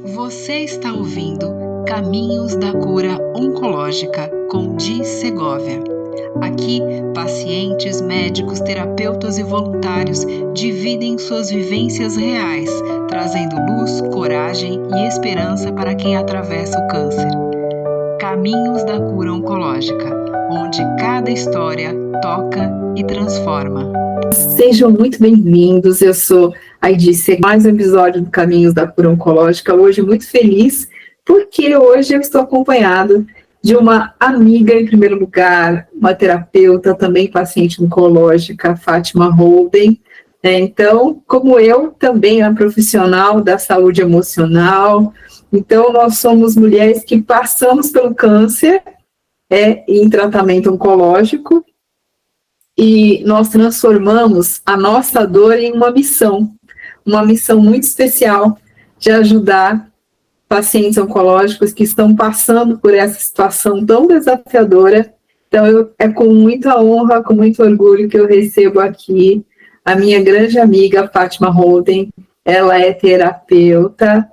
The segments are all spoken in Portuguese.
Você está ouvindo Caminhos da Cura Oncológica com Di Segovia. Aqui, pacientes, médicos, terapeutas e voluntários dividem suas vivências reais, trazendo luz, coragem e esperança para quem atravessa o câncer. Caminhos da Cura Oncológica, onde cada história toca e transforma. Sejam muito bem-vindos, eu sou a Di Segovia, mais um episódio do Caminhos da Cura Oncológica. Hoje muito feliz, porque hoje eu estou acompanhado de uma amiga, em primeiro lugar, uma terapeuta, também paciente oncológica, Fátima Holden. Então, como eu, também é uma profissional da saúde emocional. Então, nós somos mulheres que passamos pelo câncer em tratamento oncológico, e nós transformamos a nossa dor em uma missão muito especial de ajudar pacientes oncológicos que estão passando por essa situação tão desafiadora. Então, é com muita honra, com muito orgulho que eu recebo aqui a minha grande amiga Fátima Holden. Ela é terapeuta,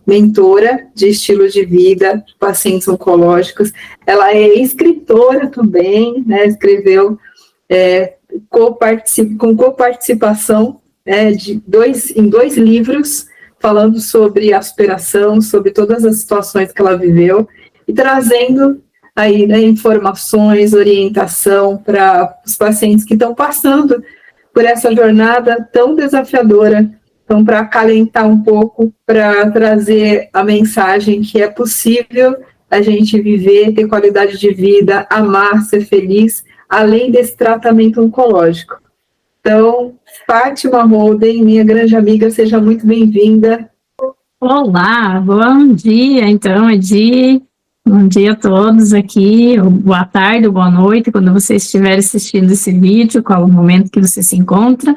mentora de estilo de vida de pacientes oncológicos. Ela é escritora também, né? Escreveu com coparticipação em dois livros, falando sobre a superação, sobre todas as situações que ela viveu, e trazendo aí, né, informações, orientação para os pacientes que estão passando por essa jornada tão desafiadora. Então, para acalentar um pouco, para trazer a mensagem que é possível a gente viver, ter qualidade de vida, amar, ser feliz, além desse tratamento oncológico. Então, Fátima Holden, minha grande amiga, seja muito bem-vinda. Olá, bom dia, então, Edi. Bom dia a todos aqui, boa tarde, boa noite, quando você estiver assistindo esse vídeo, qual é o momento que você se encontra.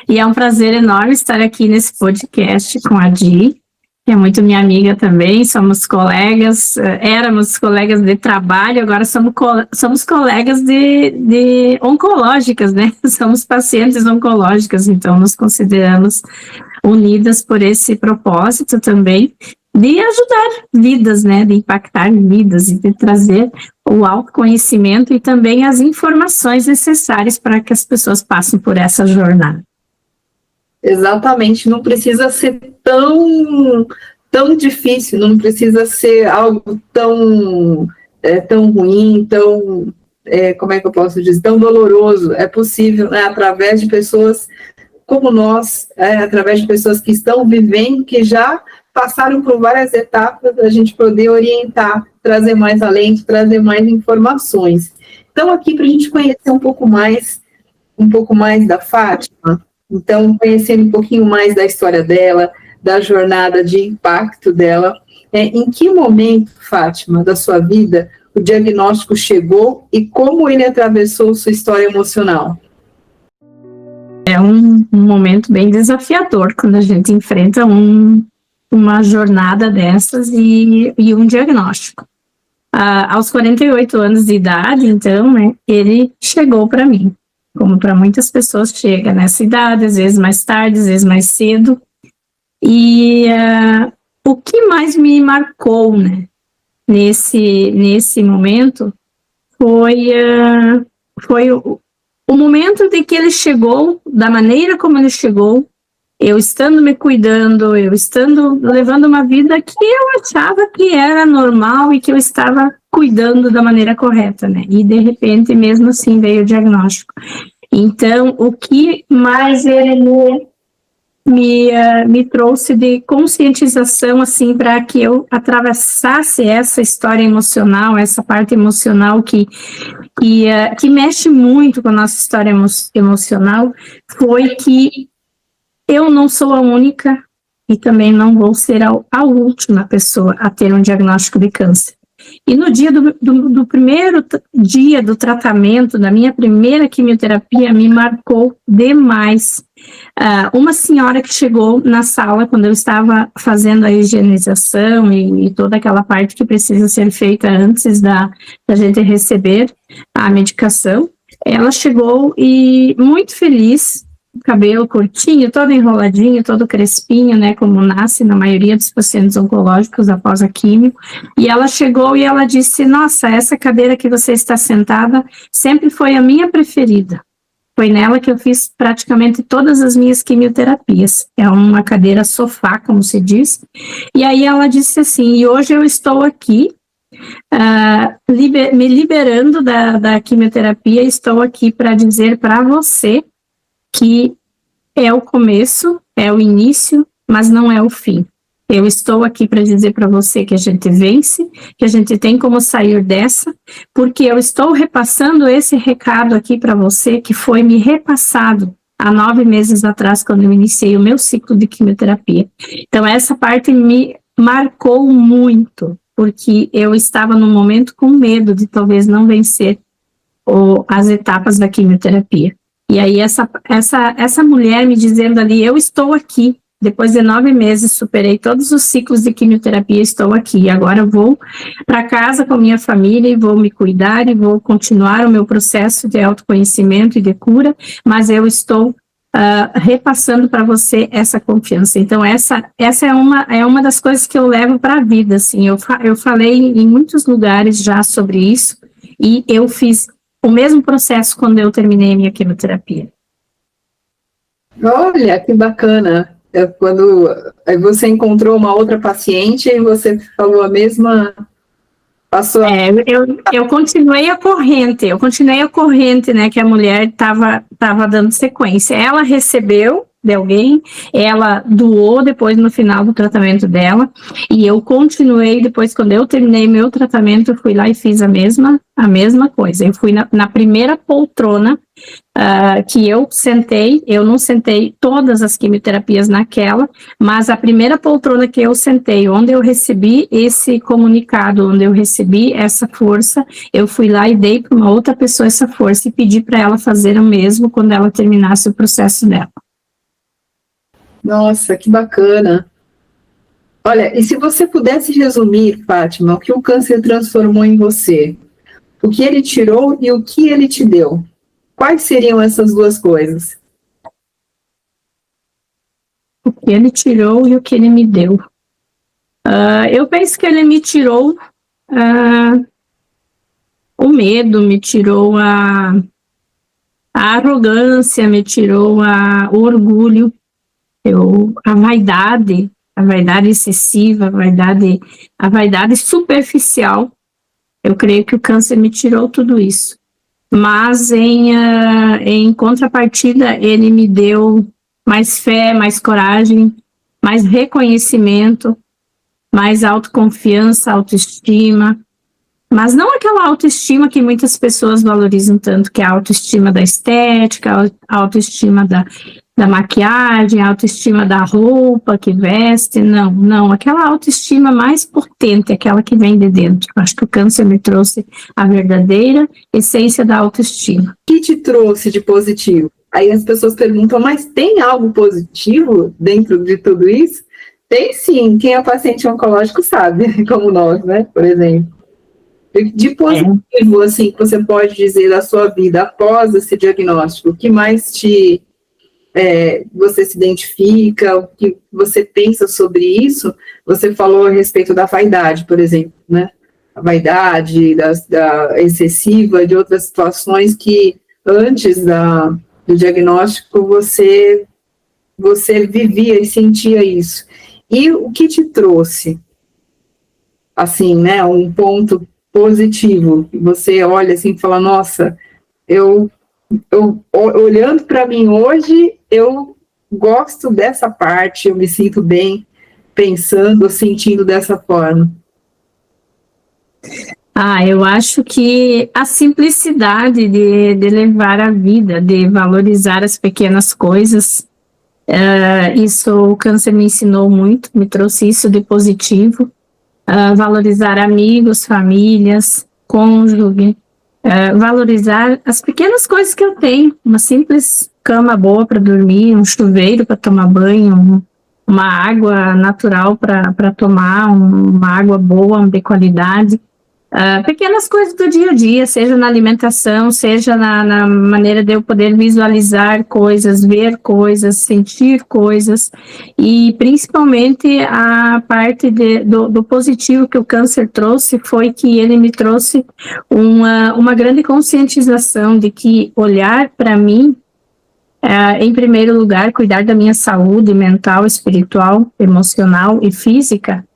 E é um prazer enorme estar aqui nesse podcast com a Di, que é muito minha amiga também, somos colegas, éramos colegas de trabalho, agora somos colegas de oncológicas, né? Somos pacientes oncológicas, então nos consideramos unidas por esse propósito também, de ajudar vidas, né, de impactar vidas e de trazer o autoconhecimento e também as informações necessárias para que as pessoas passem por essa jornada. Exatamente, não precisa ser tão difícil, não precisa ser algo tão ruim, como é que eu posso dizer, tão doloroso. É possível, né, através de pessoas como nós, através de pessoas que estão vivendo, que já passaram por várias etapas, a gente poder orientar, trazer mais alento, trazer mais informações. Então, aqui para a gente conhecer um pouco mais da Fátima, então, conhecendo um pouquinho mais da história dela, da jornada de impacto dela, em que momento, Fátima, da sua vida, o diagnóstico chegou e como ele atravessou sua história emocional? É um momento bem desafiador quando a gente enfrenta uma jornada dessas e um diagnóstico. Aos 48 anos de idade, então, né, ele chegou para mim, como para muitas pessoas chega nessa idade, às vezes mais tarde, às vezes mais cedo. E o que mais me marcou, né, nesse momento foi o momento de que ele chegou, da maneira como ele chegou, eu estando me cuidando, eu estando levando uma vida que eu achava que era normal e que eu estava cuidando da maneira correta, né? E de repente, mesmo assim, veio o diagnóstico. Então, o que mais ele me trouxe de conscientização, assim, para que eu atravessasse essa história emocional, essa parte emocional que mexe muito com a nossa história emocional, foi que eu não sou a única e também não vou ser a última pessoa a ter um diagnóstico de câncer. E no dia do primeiro dia do tratamento, da minha primeira quimioterapia, me marcou demais. Uma senhora que chegou na sala quando eu estava fazendo a higienização e toda aquela parte que precisa ser feita antes da gente receber a medicação, ela chegou e muito feliz, cabelo curtinho, todo enroladinho, todo crespinho, né, como nasce na maioria dos pacientes oncológicos após a quimio, e ela chegou e ela disse, nossa, essa cadeira que você está sentada sempre foi a minha preferida. Foi nela que eu fiz praticamente todas as minhas quimioterapias. É uma cadeira sofá, como se diz. E aí ela disse assim, e hoje eu estou aqui, me liberando da quimioterapia, estou aqui para dizer para você que é o começo, é o início, mas não é o fim. Eu estou aqui para dizer para você que a gente vence, que a gente tem como sair dessa, porque eu estou repassando esse recado aqui para você, que foi me repassado há 9 meses atrás, quando eu iniciei o meu ciclo de quimioterapia. Então, essa parte me marcou muito, porque eu estava num momento com medo de talvez não vencer as etapas da quimioterapia. E aí, essa mulher me dizendo ali, eu estou aqui. Depois de 9 meses, superei todos os ciclos de quimioterapia, estou aqui. Agora eu vou para casa com minha família e vou me cuidar e vou continuar o meu processo de autoconhecimento e de cura, mas eu estou repassando para você essa confiança. Então, essa é uma das coisas que eu levo para a vida, assim. Eu falei em muitos lugares já sobre isso e eu fiz o mesmo processo quando eu terminei a minha quimioterapia. Olha, que bacana. Quando você encontrou uma outra paciente e você falou a mesma... Eu continuei a corrente, né, que a mulher estava dando sequência. Ela recebeu de alguém, ela doou depois no final do tratamento dela, e eu continuei depois, quando eu terminei meu tratamento, eu fui lá e fiz a mesma coisa. Eu fui na primeira poltrona que eu não sentei todas as quimioterapias naquela, mas a primeira poltrona que eu sentei, onde eu recebi esse comunicado, onde eu recebi essa força, eu fui lá e dei para uma outra pessoa essa força e pedi para ela fazer o mesmo quando ela terminasse o processo dela. Nossa, que bacana. Olha, e se você pudesse resumir, Fátima, o que o câncer transformou em você, o que ele tirou e o que ele te deu, quais seriam essas duas coisas? O que ele tirou e o que ele me deu. Eu penso que ele me tirou o medo, me tirou a arrogância, me tirou o orgulho, a vaidade excessiva, a vaidade superficial. Eu creio que o câncer me tirou tudo isso. Mas em contrapartida, ele me deu mais fé, mais coragem, mais reconhecimento, mais autoconfiança, autoestima. Mas não aquela autoestima que muitas pessoas valorizam tanto, que é a autoestima da estética, a autoestima da maquiagem, a autoestima da roupa que veste, não, aquela autoestima mais potente, aquela que vem de dentro. Acho que o câncer me trouxe a verdadeira essência da autoestima. O que te trouxe de positivo? Aí as pessoas perguntam, mas tem algo positivo dentro de tudo isso? Tem sim, quem é paciente oncológico sabe, como nós, né, por exemplo. De positivo, assim, que você pode dizer da sua vida após esse diagnóstico, o que mais você se identifica, o que você pensa sobre isso? Você falou a respeito da vaidade, por exemplo, né? A vaidade, da excessiva, de outras situações que antes do diagnóstico você vivia e sentia isso. E o que te trouxe, assim, né, um ponto positivo, que você olha assim e fala, nossa, eu olhando para mim hoje, eu gosto dessa parte, eu me sinto bem pensando, sentindo dessa forma. Eu acho que a simplicidade de levar a vida, de valorizar as pequenas coisas, isso o câncer me ensinou muito, me trouxe isso de positivo. Valorizar amigos, famílias, cônjuge, valorizar as pequenas coisas que eu tenho, uma simples cama boa para dormir, um chuveiro para tomar banho, uma água natural para tomar, uma água boa, de qualidade. Pequenas coisas do dia a dia, seja na alimentação, seja na maneira de eu poder visualizar coisas, ver coisas, sentir coisas, e principalmente a parte do positivo que o câncer trouxe foi que ele me trouxe uma grande conscientização de que olhar para mim, em primeiro lugar, cuidar da minha saúde mental, espiritual, emocional e física,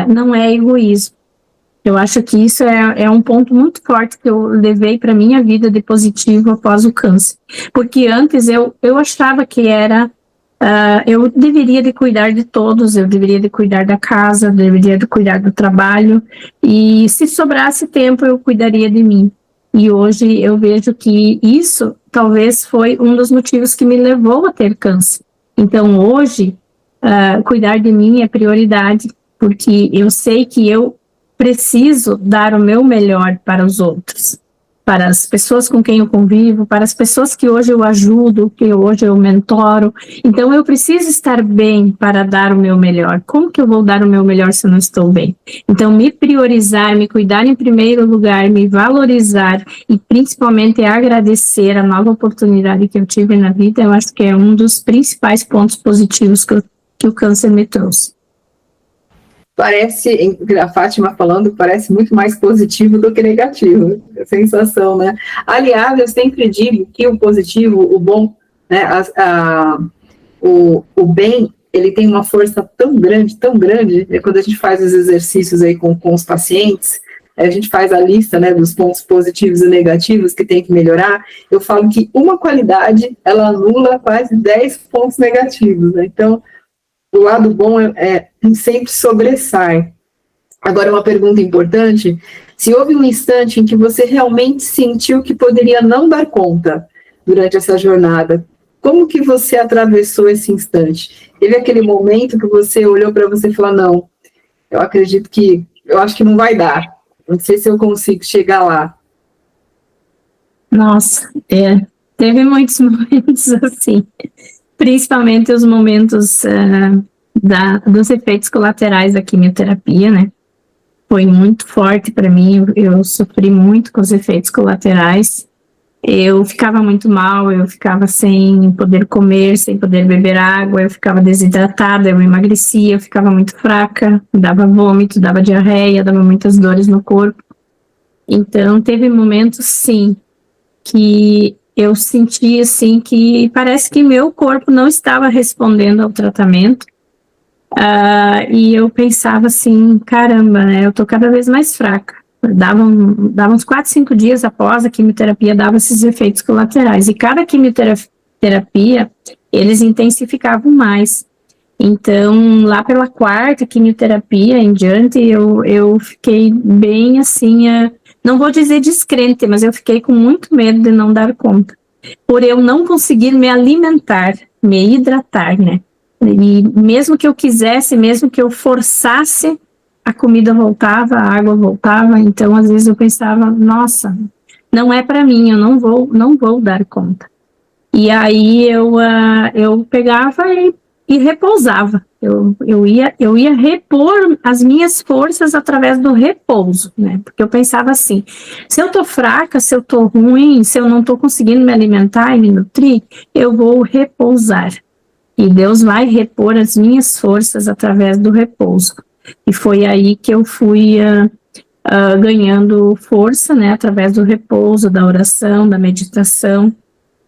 não é egoísmo. Eu acho que isso é um ponto muito forte que eu levei para a minha vida de positivo após o câncer. Porque antes eu achava que eu deveria de cuidar de todos, eu deveria de cuidar da casa, eu deveria de cuidar do trabalho, e se sobrasse tempo eu cuidaria de mim. E hoje eu vejo que isso talvez foi um dos motivos que me levou a ter câncer. Então hoje, cuidar de mim é prioridade, porque eu sei que eu preciso dar o meu melhor para os outros, para as pessoas com quem eu convivo, para as pessoas que hoje eu ajudo, que hoje eu mentoro. Então eu preciso estar bem para dar o meu melhor. Como que eu vou dar o meu melhor se eu não estou bem? Então me priorizar, me cuidar em primeiro lugar, me valorizar e principalmente agradecer a nova oportunidade que eu tive na vida, eu acho que é um dos principais pontos positivos que o câncer me trouxe. Parece, a Fátima falando, parece muito mais positivo do que negativo, a sensação, né? Aliás, eu sempre digo que o positivo, o bom, né, o bem, ele tem uma força tão grande, quando a gente faz os exercícios aí com os pacientes, a gente faz a lista, né, dos pontos positivos e negativos que tem que melhorar, eu falo que uma qualidade, ela anula quase 10 pontos negativos, né? Então, o lado bom sempre sobressai. Agora, uma pergunta importante: se houve um instante em que você realmente sentiu que poderia não dar conta durante essa jornada, como que você atravessou esse instante? Teve aquele momento que você olhou para você e falou, não, eu acho que não vai dar, não sei se eu consigo chegar lá. Nossa, teve muitos momentos assim. Principalmente os momentos dos efeitos colaterais da quimioterapia, né? Foi muito forte para mim, eu sofri muito com os efeitos colaterais. Eu ficava muito mal, eu ficava sem poder comer, sem poder beber água, eu ficava desidratada, eu emagrecia, eu ficava muito fraca, dava vômito, dava diarreia, dava muitas dores no corpo. Então, teve momentos, sim, que eu senti assim que parece que meu corpo não estava respondendo ao tratamento, e eu pensava assim, caramba, né, eu tô cada vez mais fraca. Dava uns 4, 5 dias após a quimioterapia, dava esses efeitos colaterais, e cada quimioterapia, eles intensificavam mais. Então, lá pela 4ª quimioterapia em diante, eu fiquei bem assim, não vou dizer descrente, mas eu fiquei com muito medo de não dar conta, por eu não conseguir me alimentar, me hidratar, né? E mesmo que eu quisesse, mesmo que eu forçasse, a comida voltava, a água voltava. Então, às vezes eu pensava, nossa, não é para mim, eu não vou dar conta. E aí eu pegava e repousava. Eu ia repor as minhas forças através do repouso, né? Porque eu pensava assim, se eu tô fraca, se eu tô ruim, se eu não tô conseguindo me alimentar e me nutrir, eu vou repousar. E Deus vai repor as minhas forças através do repouso. E foi aí que eu fui ganhando força, né? Através do repouso, da oração, da meditação.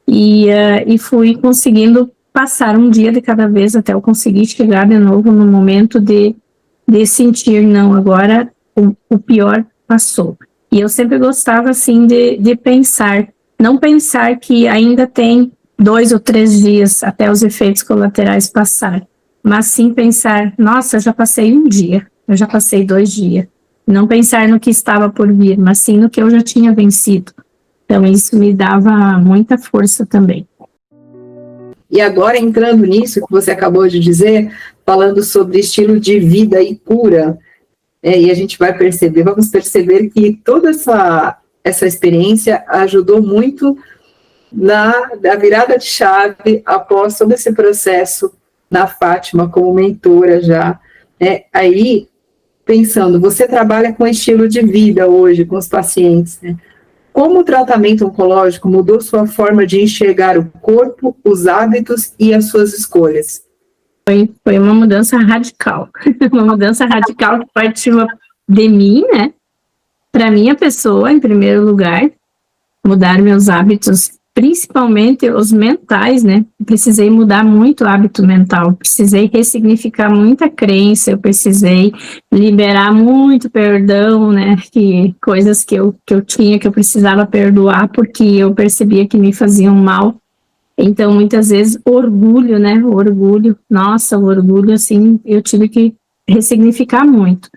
E fui conseguindo passar um dia de cada vez até eu conseguir chegar de novo no momento de sentir, não, agora o pior passou. E eu sempre gostava, assim, de pensar, não pensar que ainda tem 2 ou 3 dias até os efeitos colaterais passar, mas sim pensar, nossa, eu já passei um dia, eu já passei 2 dias. Não pensar no que estava por vir, mas sim no que eu já tinha vencido. Então, isso me dava muita força também. E agora, entrando nisso que você acabou de dizer, falando sobre estilo de vida e cura, e a gente vamos perceber que toda essa experiência ajudou muito na virada de chave após todo esse processo na Fátima como mentora já. Aí, pensando, você trabalha com estilo de vida hoje, com os pacientes, né? Como o tratamento oncológico mudou sua forma de enxergar o corpo, os hábitos e as suas escolhas? Foi uma mudança radical, uma mudança radical que partiu de mim, né? Para minha pessoa, em primeiro lugar, mudar meus hábitos, principalmente os mentais, né? Precisei mudar muito o hábito mental, precisei ressignificar muita crença, eu precisei liberar muito perdão, né? Coisas que eu tinha, que eu precisava perdoar, porque eu percebia que me faziam mal. Então, muitas vezes, orgulho, né? O orgulho, assim, eu tive que ressignificar muito.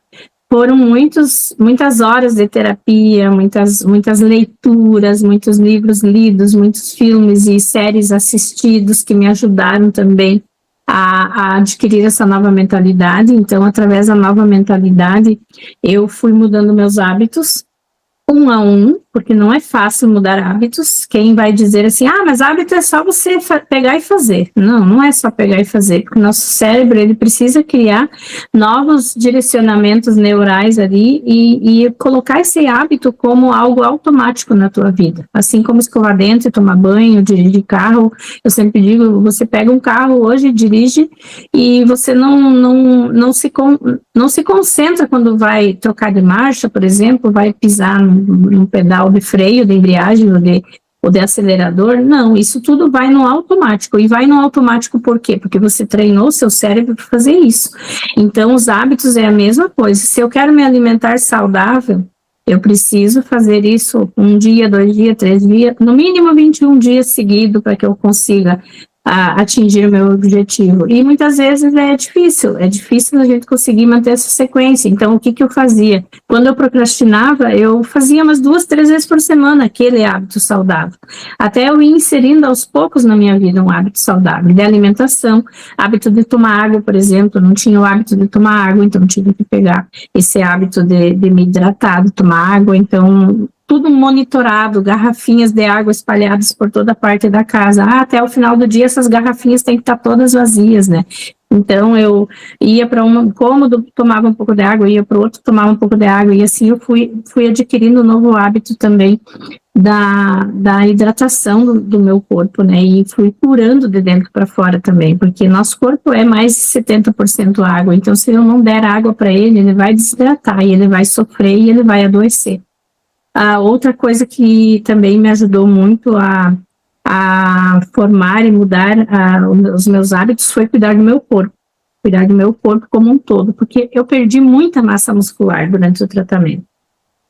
Foram muitas horas de terapia, muitas leituras, muitos livros lidos, muitos filmes e séries assistidos que me ajudaram também a adquirir essa nova mentalidade. Então, através da nova mentalidade, eu fui mudando meus hábitos, um a um, porque não é fácil mudar hábitos. Quem vai dizer assim, mas hábito é só você pegar e fazer. Não é só pegar e fazer, porque o nosso cérebro, ele precisa criar novos direcionamentos neurais ali e colocar esse hábito como algo automático na tua vida. Assim como escovar dente, tomar banho, dirigir carro. Eu sempre digo, você pega um carro hoje, dirige, e você não se concentra quando vai trocar de marcha, por exemplo, vai pisar num pedal de freio, de embreagem ou de acelerador. Não, isso tudo vai no automático. E vai no automático por quê? Porque você treinou o seu cérebro para fazer isso. Então, os hábitos é a mesma coisa. Se eu quero me alimentar saudável, eu preciso fazer isso 1 dia, 2 dias, 3 dias, no mínimo 21 dias seguidos para que eu consiga atingir o meu objetivo. E muitas vezes é difícil a gente conseguir manter essa sequência. Então, o que eu fazia? Quando eu procrastinava, eu fazia umas 2, 3 vezes por semana aquele hábito saudável. Até eu ir inserindo aos poucos na minha vida um hábito saudável, de alimentação, hábito de tomar água, por exemplo. Eu não tinha o hábito de tomar água, então tive que pegar esse hábito de me hidratar, de tomar água. Então, tudo monitorado, garrafinhas de água espalhadas por toda parte da casa. Até o final do dia, essas garrafinhas têm que estar todas vazias, né? Então, eu ia para um cômodo, tomava um pouco de água, ia para o outro, tomava um pouco de água, e assim eu fui adquirindo um novo hábito também da hidratação do meu corpo, né? E fui curando de dentro para fora também, porque nosso corpo é mais de 70% água, então se eu não der água para ele, ele vai desidratar, e ele vai sofrer e ele vai adoecer. A outra coisa que também me ajudou muito a formar e mudar os meus hábitos foi cuidar do meu corpo como um todo, porque eu perdi muita massa muscular durante o tratamento.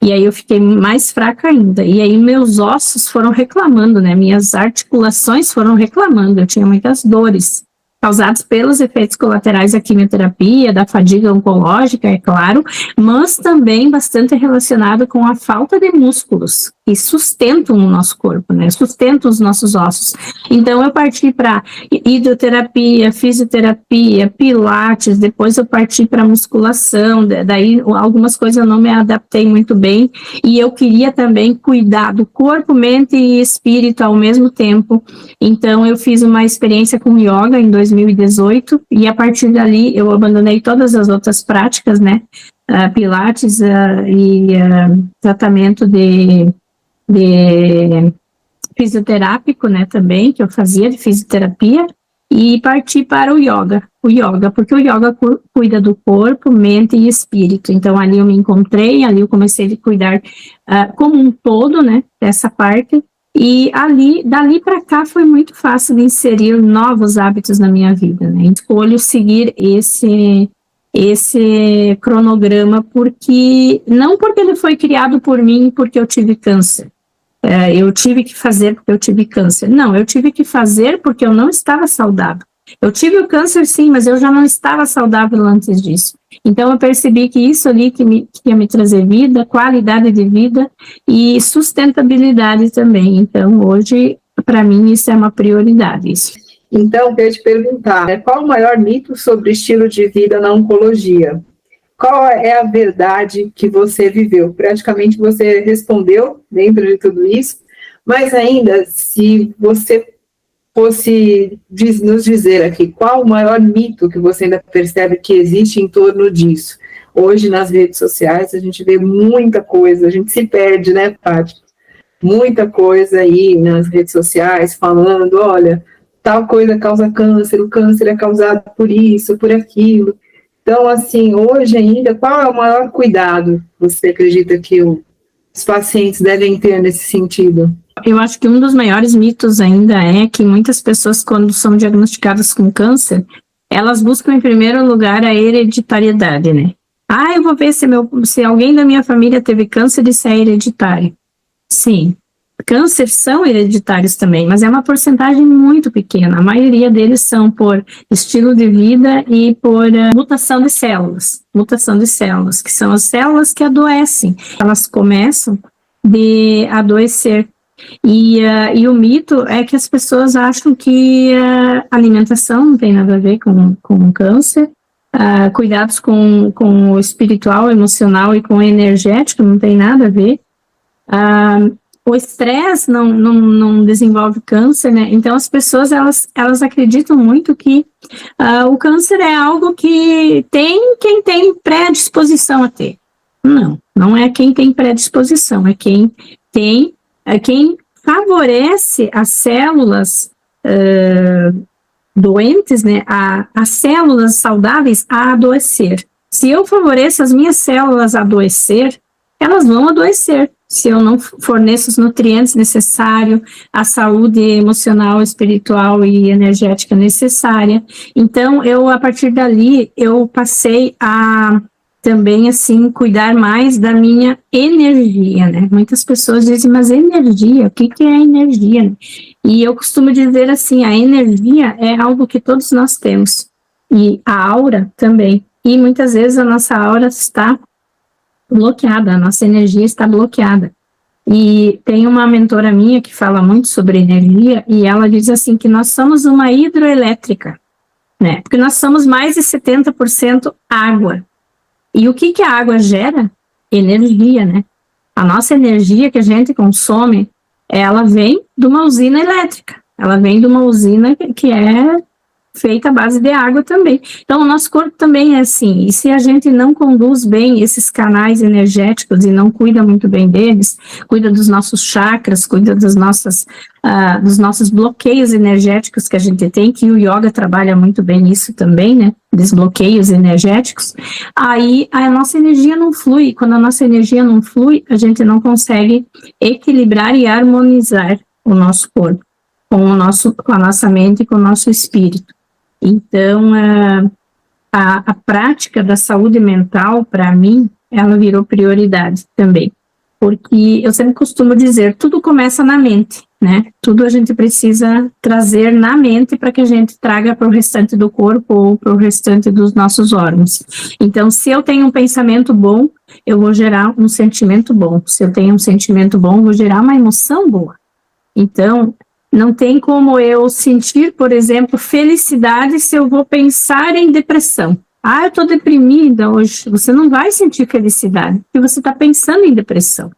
E aí eu fiquei mais fraca ainda, e aí meus ossos foram reclamando, né, minhas articulações foram reclamando, eu tinha muitas dores, causados pelos efeitos colaterais da quimioterapia, da fadiga oncológica, é claro, mas também bastante relacionado com a falta de músculos que sustentam o nosso corpo, né? Sustentam os nossos ossos. Então, eu parti para hidroterapia, fisioterapia, pilates, depois eu parti para musculação, daí algumas coisas eu não me adaptei muito bem, e eu queria também cuidar do corpo, mente e espírito ao mesmo tempo. Então, eu fiz uma experiência com yoga em 2018, e a partir dali eu abandonei todas as outras práticas, né? Pilates e tratamento de fisioterápico, né, também, que eu fazia de fisioterapia, e parti para o yoga, porque o yoga cuida do corpo, mente e espírito. Então, ali eu me encontrei, ali eu comecei a cuidar como um todo, né, dessa parte, e dali para cá foi muito fácil de inserir novos hábitos na minha vida, né, escolho seguir esse cronograma não porque ele foi criado por mim, porque eu tive câncer. Eu tive que fazer porque eu tive câncer. Não, eu tive que fazer porque eu não estava saudável. Eu tive o câncer sim, mas eu já não estava saudável antes disso. Então eu percebi que isso ali que ia me trazer vida, qualidade de vida e sustentabilidade também. Então hoje, para mim, isso é uma prioridade. Isso. Então, eu queria te perguntar, qual o maior mito sobre estilo de vida na oncologia? Qual é a verdade que você viveu? Praticamente você respondeu dentro de tudo isso, mas ainda, se você fosse nos dizer aqui, qual o maior mito que você ainda percebe que existe em torno disso? Hoje, nas redes sociais, a gente vê muita coisa, a gente se perde, né, Paty? Muita coisa aí nas redes sociais falando, olha, tal coisa causa câncer, o câncer é causado por isso, por aquilo. Então, assim, hoje ainda, qual é o maior cuidado você acredita que os pacientes devem ter nesse sentido? Eu acho que um dos maiores mitos ainda é que muitas pessoas, quando são diagnosticadas com câncer, elas buscam em primeiro lugar a hereditariedade, né? Ah, eu vou ver se alguém da minha família teve câncer e se é hereditário. Sim, câncer são hereditários também, mas é uma porcentagem muito pequena. A maioria deles são por estilo de vida e por mutação de células, que são as células que adoecem. Elas começam de adoecer. E o mito é que as pessoas acham que a alimentação não tem nada a ver com câncer, cuidados com o espiritual, emocional e com o energético não tem nada a ver. O estresse não desenvolve câncer, né? Então as pessoas elas acreditam muito que o câncer é algo que tem quem tem predisposição a ter. Não é quem tem predisposição, é quem favorece as células doentes, né? As células saudáveis a adoecer. Se eu favoreço as minhas células a adoecer, elas vão adoecer. Se eu não forneço os nutrientes necessários, a saúde emocional, espiritual e energética necessária. Então, a partir dali, eu passei a também, assim, cuidar mais da minha energia, né? Muitas pessoas dizem, mas energia, o que é energia? E eu costumo dizer assim, a energia é algo que todos nós temos. E a aura também. E muitas vezes a nossa aura está bloqueada, a nossa energia está bloqueada. E tem uma mentora minha que fala muito sobre energia, e ela diz assim, que nós somos uma hidroelétrica, né? Porque nós somos mais de 70% água. E o que a água gera? Energia, né? A nossa energia que a gente consome, ela vem de uma usina elétrica. Ela vem de uma usina que é feita à base de água também. Então, o nosso corpo também é assim. E se a gente não conduz bem esses canais energéticos e não cuida muito bem deles, cuida dos nossos chakras, cuida dos nossos bloqueios energéticos que a gente tem, que o yoga trabalha muito bem nisso também, né? Desbloqueios energéticos, aí a nossa energia não flui. Quando a nossa energia não flui, a gente não consegue equilibrar e harmonizar o nosso corpo com a nossa mente e com o nosso espírito. Então, a prática da saúde mental, para mim, ela virou prioridade também. Porque eu sempre costumo dizer, tudo começa na mente, né? Tudo a gente precisa trazer na mente para que a gente traga para o restante do corpo ou para o restante dos nossos órgãos. Então, se eu tenho um pensamento bom, eu vou gerar um sentimento bom. Se eu tenho um sentimento bom, eu vou gerar uma emoção boa. Então, não tem como eu sentir, por exemplo, felicidade se eu vou pensar em depressão. Eu estou deprimida hoje. Você não vai sentir felicidade, porque você está pensando em depressão.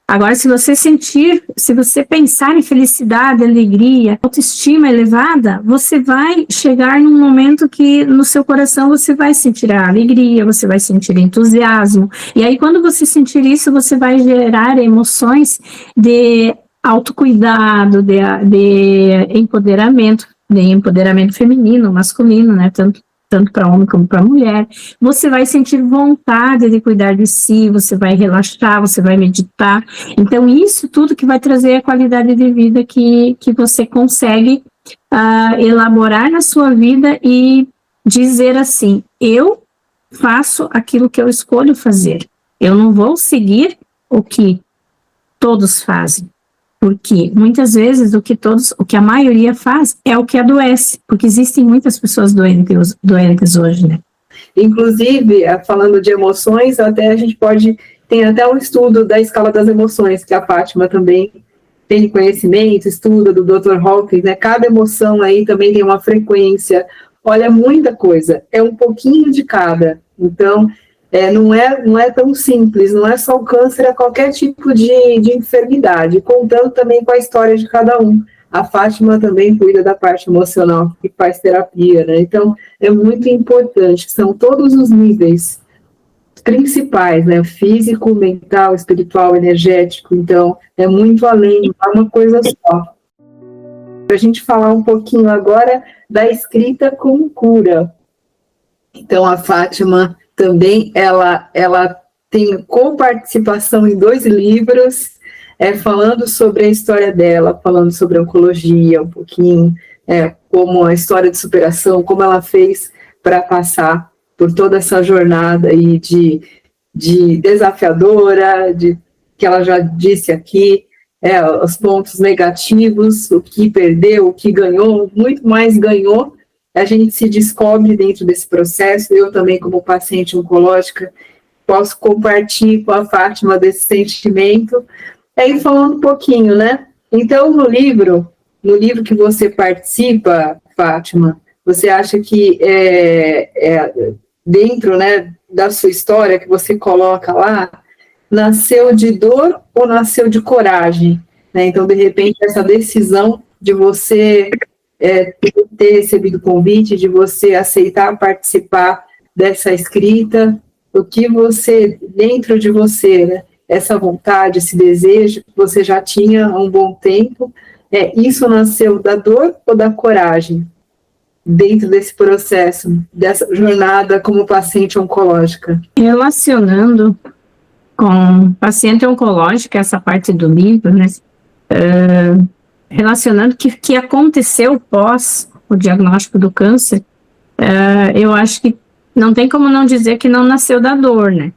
Agora, se você pensar em felicidade, alegria, autoestima elevada, você vai chegar num momento que no seu coração você vai sentir a alegria, você vai sentir entusiasmo. E aí, quando você sentir isso, você vai gerar emoções de autocuidado, de empoderamento feminino, masculino, né? Tanto para homem como para mulher. Você vai sentir vontade de cuidar de si, você vai relaxar, você vai meditar. Então, isso tudo que vai trazer a qualidade de vida que você consegue elaborar na sua vida e dizer assim, eu faço aquilo que eu escolho fazer. Eu não vou seguir o que todos fazem. Porque muitas vezes o que a maioria faz é o que adoece, porque existem muitas pessoas doentes hoje, né? Inclusive, falando de emoções, até a gente tem até um estudo da escala das emoções, que a Fátima também tem conhecimento, estuda do Dr. Hawkins, né? Cada emoção aí também tem uma frequência, olha, muita coisa, é um pouquinho de cada. Então, não é tão simples, não é só o câncer, é qualquer tipo de enfermidade, contando também com a história de cada um. A Fátima também cuida da parte emocional e faz terapia, né? Então, é muito importante, são todos os níveis principais, né? Físico, mental, espiritual, energético. Então, é muito além, não é uma coisa só. Para a gente falar um pouquinho agora da escrita como cura. Então, a Fátima também, ela tem coparticipação em 2 livros, falando sobre a história dela, falando sobre a oncologia um pouquinho, como a história de superação, como ela fez para passar por toda essa jornada aí de desafiadora, que ela já disse aqui, os pontos negativos, o que perdeu, o que ganhou, muito mais ganhou. A gente se descobre dentro desse processo. Eu também, como paciente oncológica, posso compartilhar com a Fátima desse sentimento. Aí, falando um pouquinho, né? Então, no livro que você participa, Fátima, você acha que dentro, né, da sua história que você coloca lá, nasceu de dor ou nasceu de coragem? Né? Então, de repente, essa decisão de você ter recebido o convite, de você aceitar participar dessa escrita, o que você, dentro de você, né, essa vontade, esse desejo que você já tinha há um bom tempo, isso nasceu da dor ou da coragem? Dentro desse processo, dessa jornada como paciente oncológica? Relacionando com paciente oncológico, essa parte do livro, né? Relacionando o que aconteceu pós o diagnóstico do câncer, eu acho que não tem como não dizer que não nasceu da dor, né?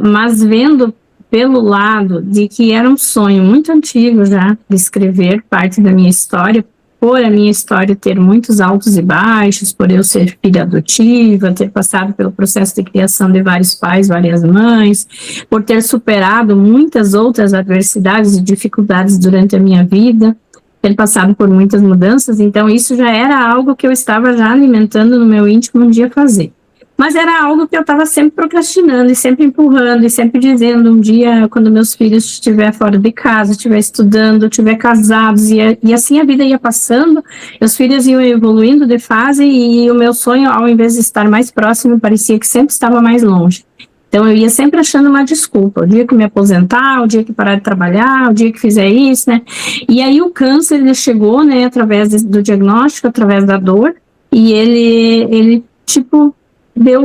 Mas vendo pelo lado de que era um sonho muito antigo já de escrever parte da minha história, por a minha história ter muitos altos e baixos, por eu ser filha adotiva, ter passado pelo processo de criação de vários pais, várias mães, por ter superado muitas outras adversidades e dificuldades durante a minha vida, ter passado por muitas mudanças, então isso já era algo que eu estava já alimentando no meu íntimo um dia fazer. Mas era algo que eu estava sempre procrastinando e sempre empurrando e sempre dizendo um dia, quando meus filhos estiver fora de casa, estiver estudando, estiver casados, e assim a vida ia passando, meus filhos iam evoluindo de fase e o meu sonho, ao invés de estar mais próximo, parecia que sempre estava mais longe. Então eu ia sempre achando uma desculpa, o dia que me aposentar, o dia que parar de trabalhar, o dia que fizer isso, né? E aí o câncer, ele chegou, né, através do diagnóstico, através da dor, e ele tipo, deu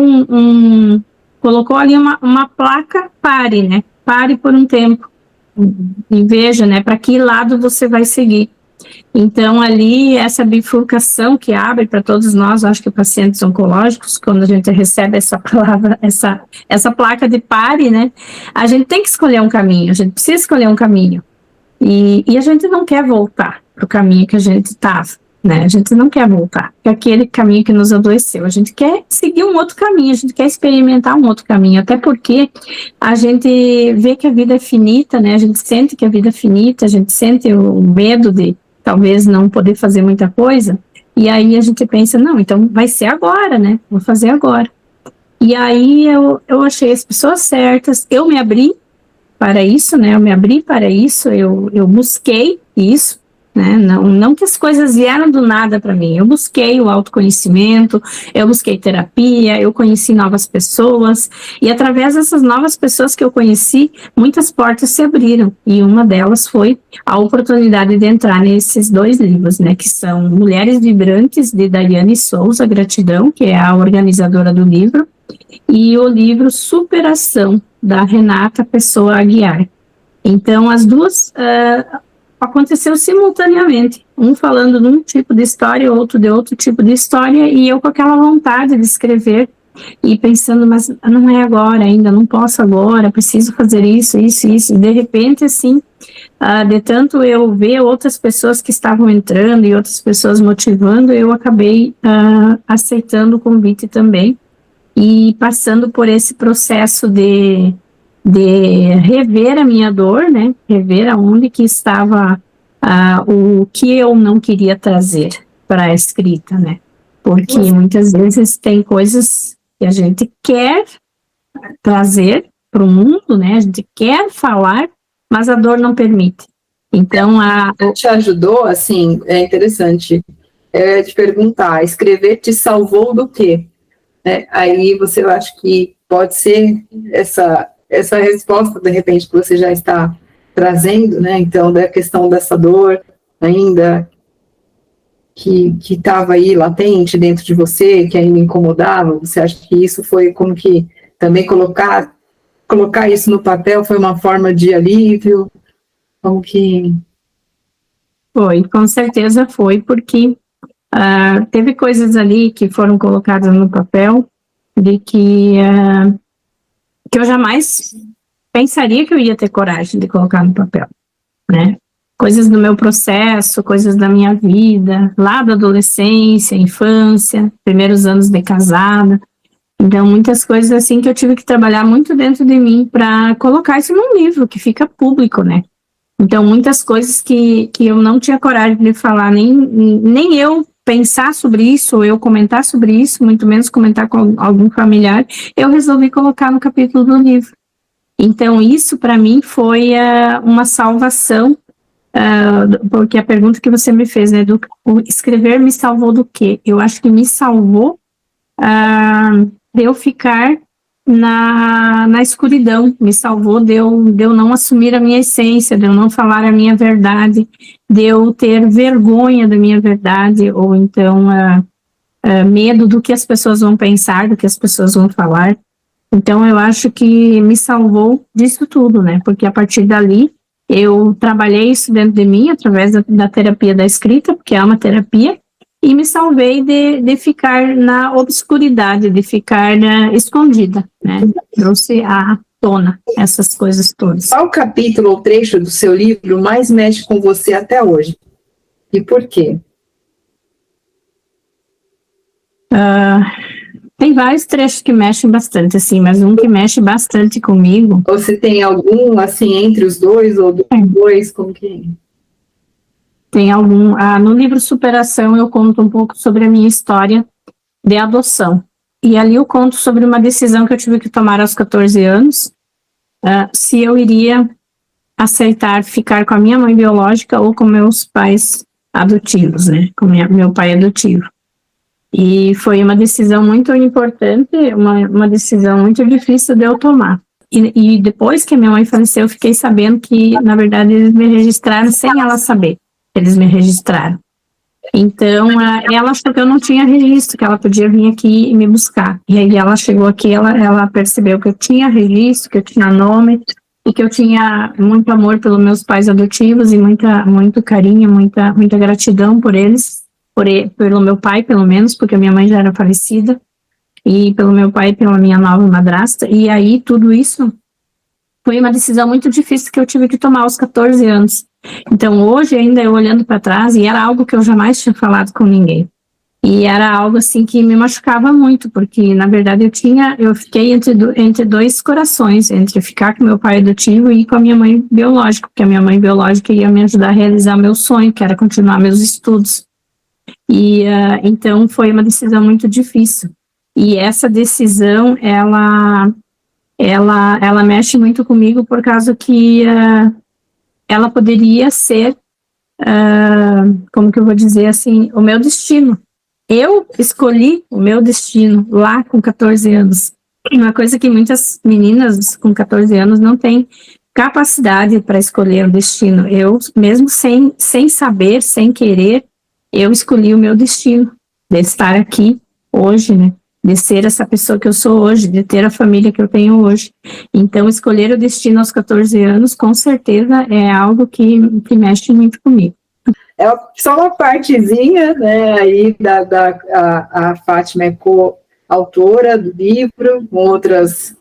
colocou ali uma placa, pare, né? Pare por um tempo e veja, né, para que lado você vai seguir. Então, ali, essa bifurcação que abre para todos nós, acho que pacientes oncológicos, quando a gente recebe essa palavra, essa placa de pare, né, a gente tem que escolher um caminho, a gente precisa escolher um caminho. E a gente não quer voltar para o caminho que a gente estava. Né? A gente não quer voltar para aquele caminho que nos adoeceu, a gente quer seguir um outro caminho, a gente quer experimentar um outro caminho, até porque a gente vê que a vida é finita, né? A gente sente que a vida é finita, a gente sente o medo de talvez não poder fazer muita coisa, e aí a gente pensa, não, então vai ser agora, né? Vou fazer agora. E aí eu achei as pessoas certas, eu me abri para isso, né? Eu me abri para isso, eu busquei isso, né? Não que as coisas vieram do nada para mim, eu busquei o autoconhecimento, eu busquei terapia, eu conheci novas pessoas, e através dessas novas pessoas que eu conheci, muitas portas se abriram, e uma delas foi a oportunidade de entrar nesses 2 livros, né, que são Mulheres Vibrantes, de Daiane Souza Gratidão, que é a organizadora do livro, e o livro Superação, da Renata Pessoa Aguiar. Então, as duas aconteceu simultaneamente, um falando de um tipo de história, outro de outro tipo de história, e eu com aquela vontade de escrever, e pensando, mas não é agora ainda, não posso agora, preciso fazer isso, e de repente, assim, de tanto eu ver outras pessoas que estavam entrando, e outras pessoas motivando, eu acabei aceitando o convite também, e passando por esse processo de rever a minha dor, né, rever aonde que estava o que eu não queria trazer para a escrita, né, porque muitas vezes tem coisas que a gente quer trazer para o mundo, né, a gente quer falar, mas a dor não permite. Então, te ajudou, assim, é interessante te perguntar, escrever te salvou do quê? Aí você, eu acho que pode ser essa resposta, de repente, que você já está trazendo, né? Então, da questão dessa dor ainda que estava aí latente dentro de você, que ainda incomodava, você acha que isso foi como que também colocar isso no papel foi uma forma de alívio? Como que... Foi, com certeza foi, porque teve coisas ali que foram colocadas no papel de que eu jamais pensaria que eu ia ter coragem de colocar no papel, né? Coisas do meu processo, coisas da minha vida, lá da adolescência, infância, primeiros anos de casada. Então, muitas coisas assim que eu tive que trabalhar muito dentro de mim para colocar isso num livro que fica público, né? Então, muitas coisas que eu não tinha coragem de falar, nem eu pensar sobre isso, ou eu comentar sobre isso, muito menos comentar com algum familiar, eu resolvi colocar no capítulo do livro. Então, isso para mim foi uma salvação, porque a pergunta que você me fez, né, o escrever me salvou do quê? Eu acho que me salvou de eu ficar na escuridão, me salvou de eu não assumir a minha essência, de eu não falar a minha verdade, de eu ter vergonha da minha verdade, ou então medo do que as pessoas vão pensar, do que as pessoas vão falar. Então, eu acho que me salvou disso tudo, né? Porque a partir dali, eu trabalhei isso dentro de mim, através da terapia da escrita, porque é uma terapia, e me salvei de ficar na obscuridade, de ficar escondida, né? Trouxe à tona essas coisas todas. Qual capítulo ou trecho do seu livro mais mexe com você até hoje? E por quê? Tem vários trechos que mexem bastante, assim, mas um que mexe bastante comigo... Ou você tem algum, assim, entre os dois, ou dois, como que... Tem algum... no livro Superação eu conto um pouco sobre a minha história de adoção. E ali eu conto sobre uma decisão que eu tive que tomar aos 14 anos, se eu iria aceitar ficar com a minha mãe biológica ou com meus pais adotivos, né? Com meu pai adotivo. E foi uma decisão muito importante, uma decisão muito difícil de eu tomar. E depois que a minha mãe faleceu, eu fiquei sabendo que, na verdade, eles me registraram sem ela saber. Eles me registraram. Então, ela achou que eu não tinha registro, que ela podia vir aqui e me buscar. E aí ela chegou aqui, ela percebeu que eu tinha registro, que eu tinha nome, e que eu tinha muito amor pelos meus pais adotivos e muito carinho, muita gratidão por eles. Pelo meu pai, pelo menos, porque a minha mãe já era falecida, e pelo meu pai e pela minha nova madrasta, e aí tudo isso foi uma decisão muito difícil que eu tive que tomar aos 14 anos. Então hoje, ainda eu olhando para trás, e era algo que eu jamais tinha falado com ninguém, e era algo assim que me machucava muito, porque na verdade eu fiquei entre dois corações, entre ficar com meu pai adotivo e com a minha mãe biológica, porque a minha mãe biológica ia me ajudar a realizar meu sonho, que era continuar meus estudos. E então foi uma decisão muito difícil. E essa decisão, ela mexe muito comigo por causa que ela poderia ser, como que eu vou dizer assim, o meu destino. Eu escolhi o meu destino lá com 14 anos. Uma coisa que muitas meninas com 14 anos não têm capacidade para escolher o destino. Eu, mesmo sem saber, sem querer, eu escolhi o meu destino, de estar aqui hoje, né? De ser essa pessoa que eu sou hoje, de ter a família que eu tenho hoje. Então, escolher o destino aos 14 anos, com certeza, é algo que mexe muito comigo. É só uma partezinha, né, aí a Fátima é coautora do livro, com outras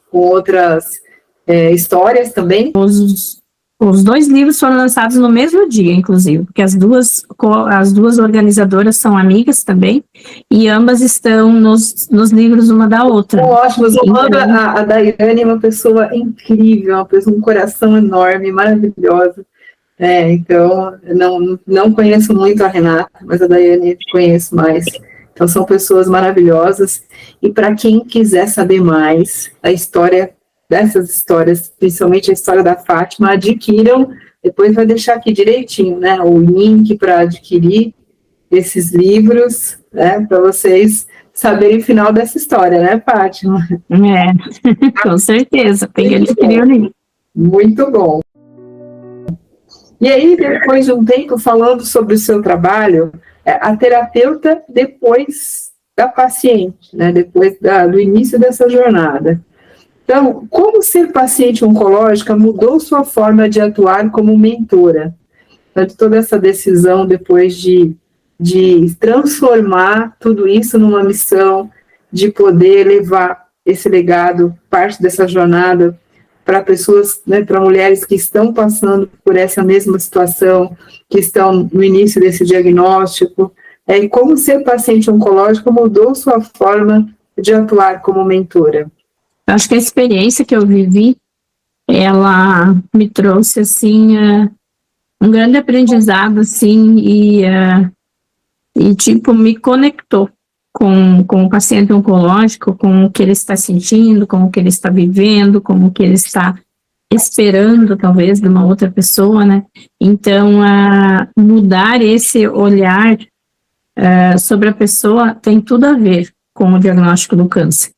histórias também. Os dois livros foram lançados no mesmo dia, inclusive, porque as duas organizadoras são amigas também, e ambas estão nos livros uma da outra. Ótimo, a Daiane é uma pessoa incrível, uma pessoa com um coração enorme, maravilhosa. Então, não conheço muito a Renata, mas a Daiane conheço mais. Então, são pessoas maravilhosas. E para quem quiser saber mais dessas histórias, principalmente a história da Fátima, adquiram, depois vai deixar aqui direitinho, né, o link para adquirir esses livros, né, para vocês saberem o final dessa história, né, Fátima? Com certeza, tem que adquirir o livro. Muito bom. E aí, depois de um tempo falando sobre o seu trabalho, a terapeuta depois da paciente, né, depois do início dessa jornada. Então, como ser paciente oncológica mudou sua forma de atuar como mentora? Então, de toda essa decisão depois de transformar tudo isso numa missão, de poder levar esse legado, parte dessa jornada, para pessoas, né, para mulheres que estão passando por essa mesma situação, que estão no início desse diagnóstico, e como ser paciente oncológico mudou sua forma de atuar como mentora? Eu acho que a experiência que eu vivi, ela me trouxe, assim, um grande aprendizado, assim, e tipo, me conectou com o paciente oncológico, com o que ele está sentindo, com o que ele está vivendo, com o que ele está esperando, talvez, de uma outra pessoa, né? Então, mudar esse olhar sobre a pessoa tem tudo a ver com o diagnóstico do câncer.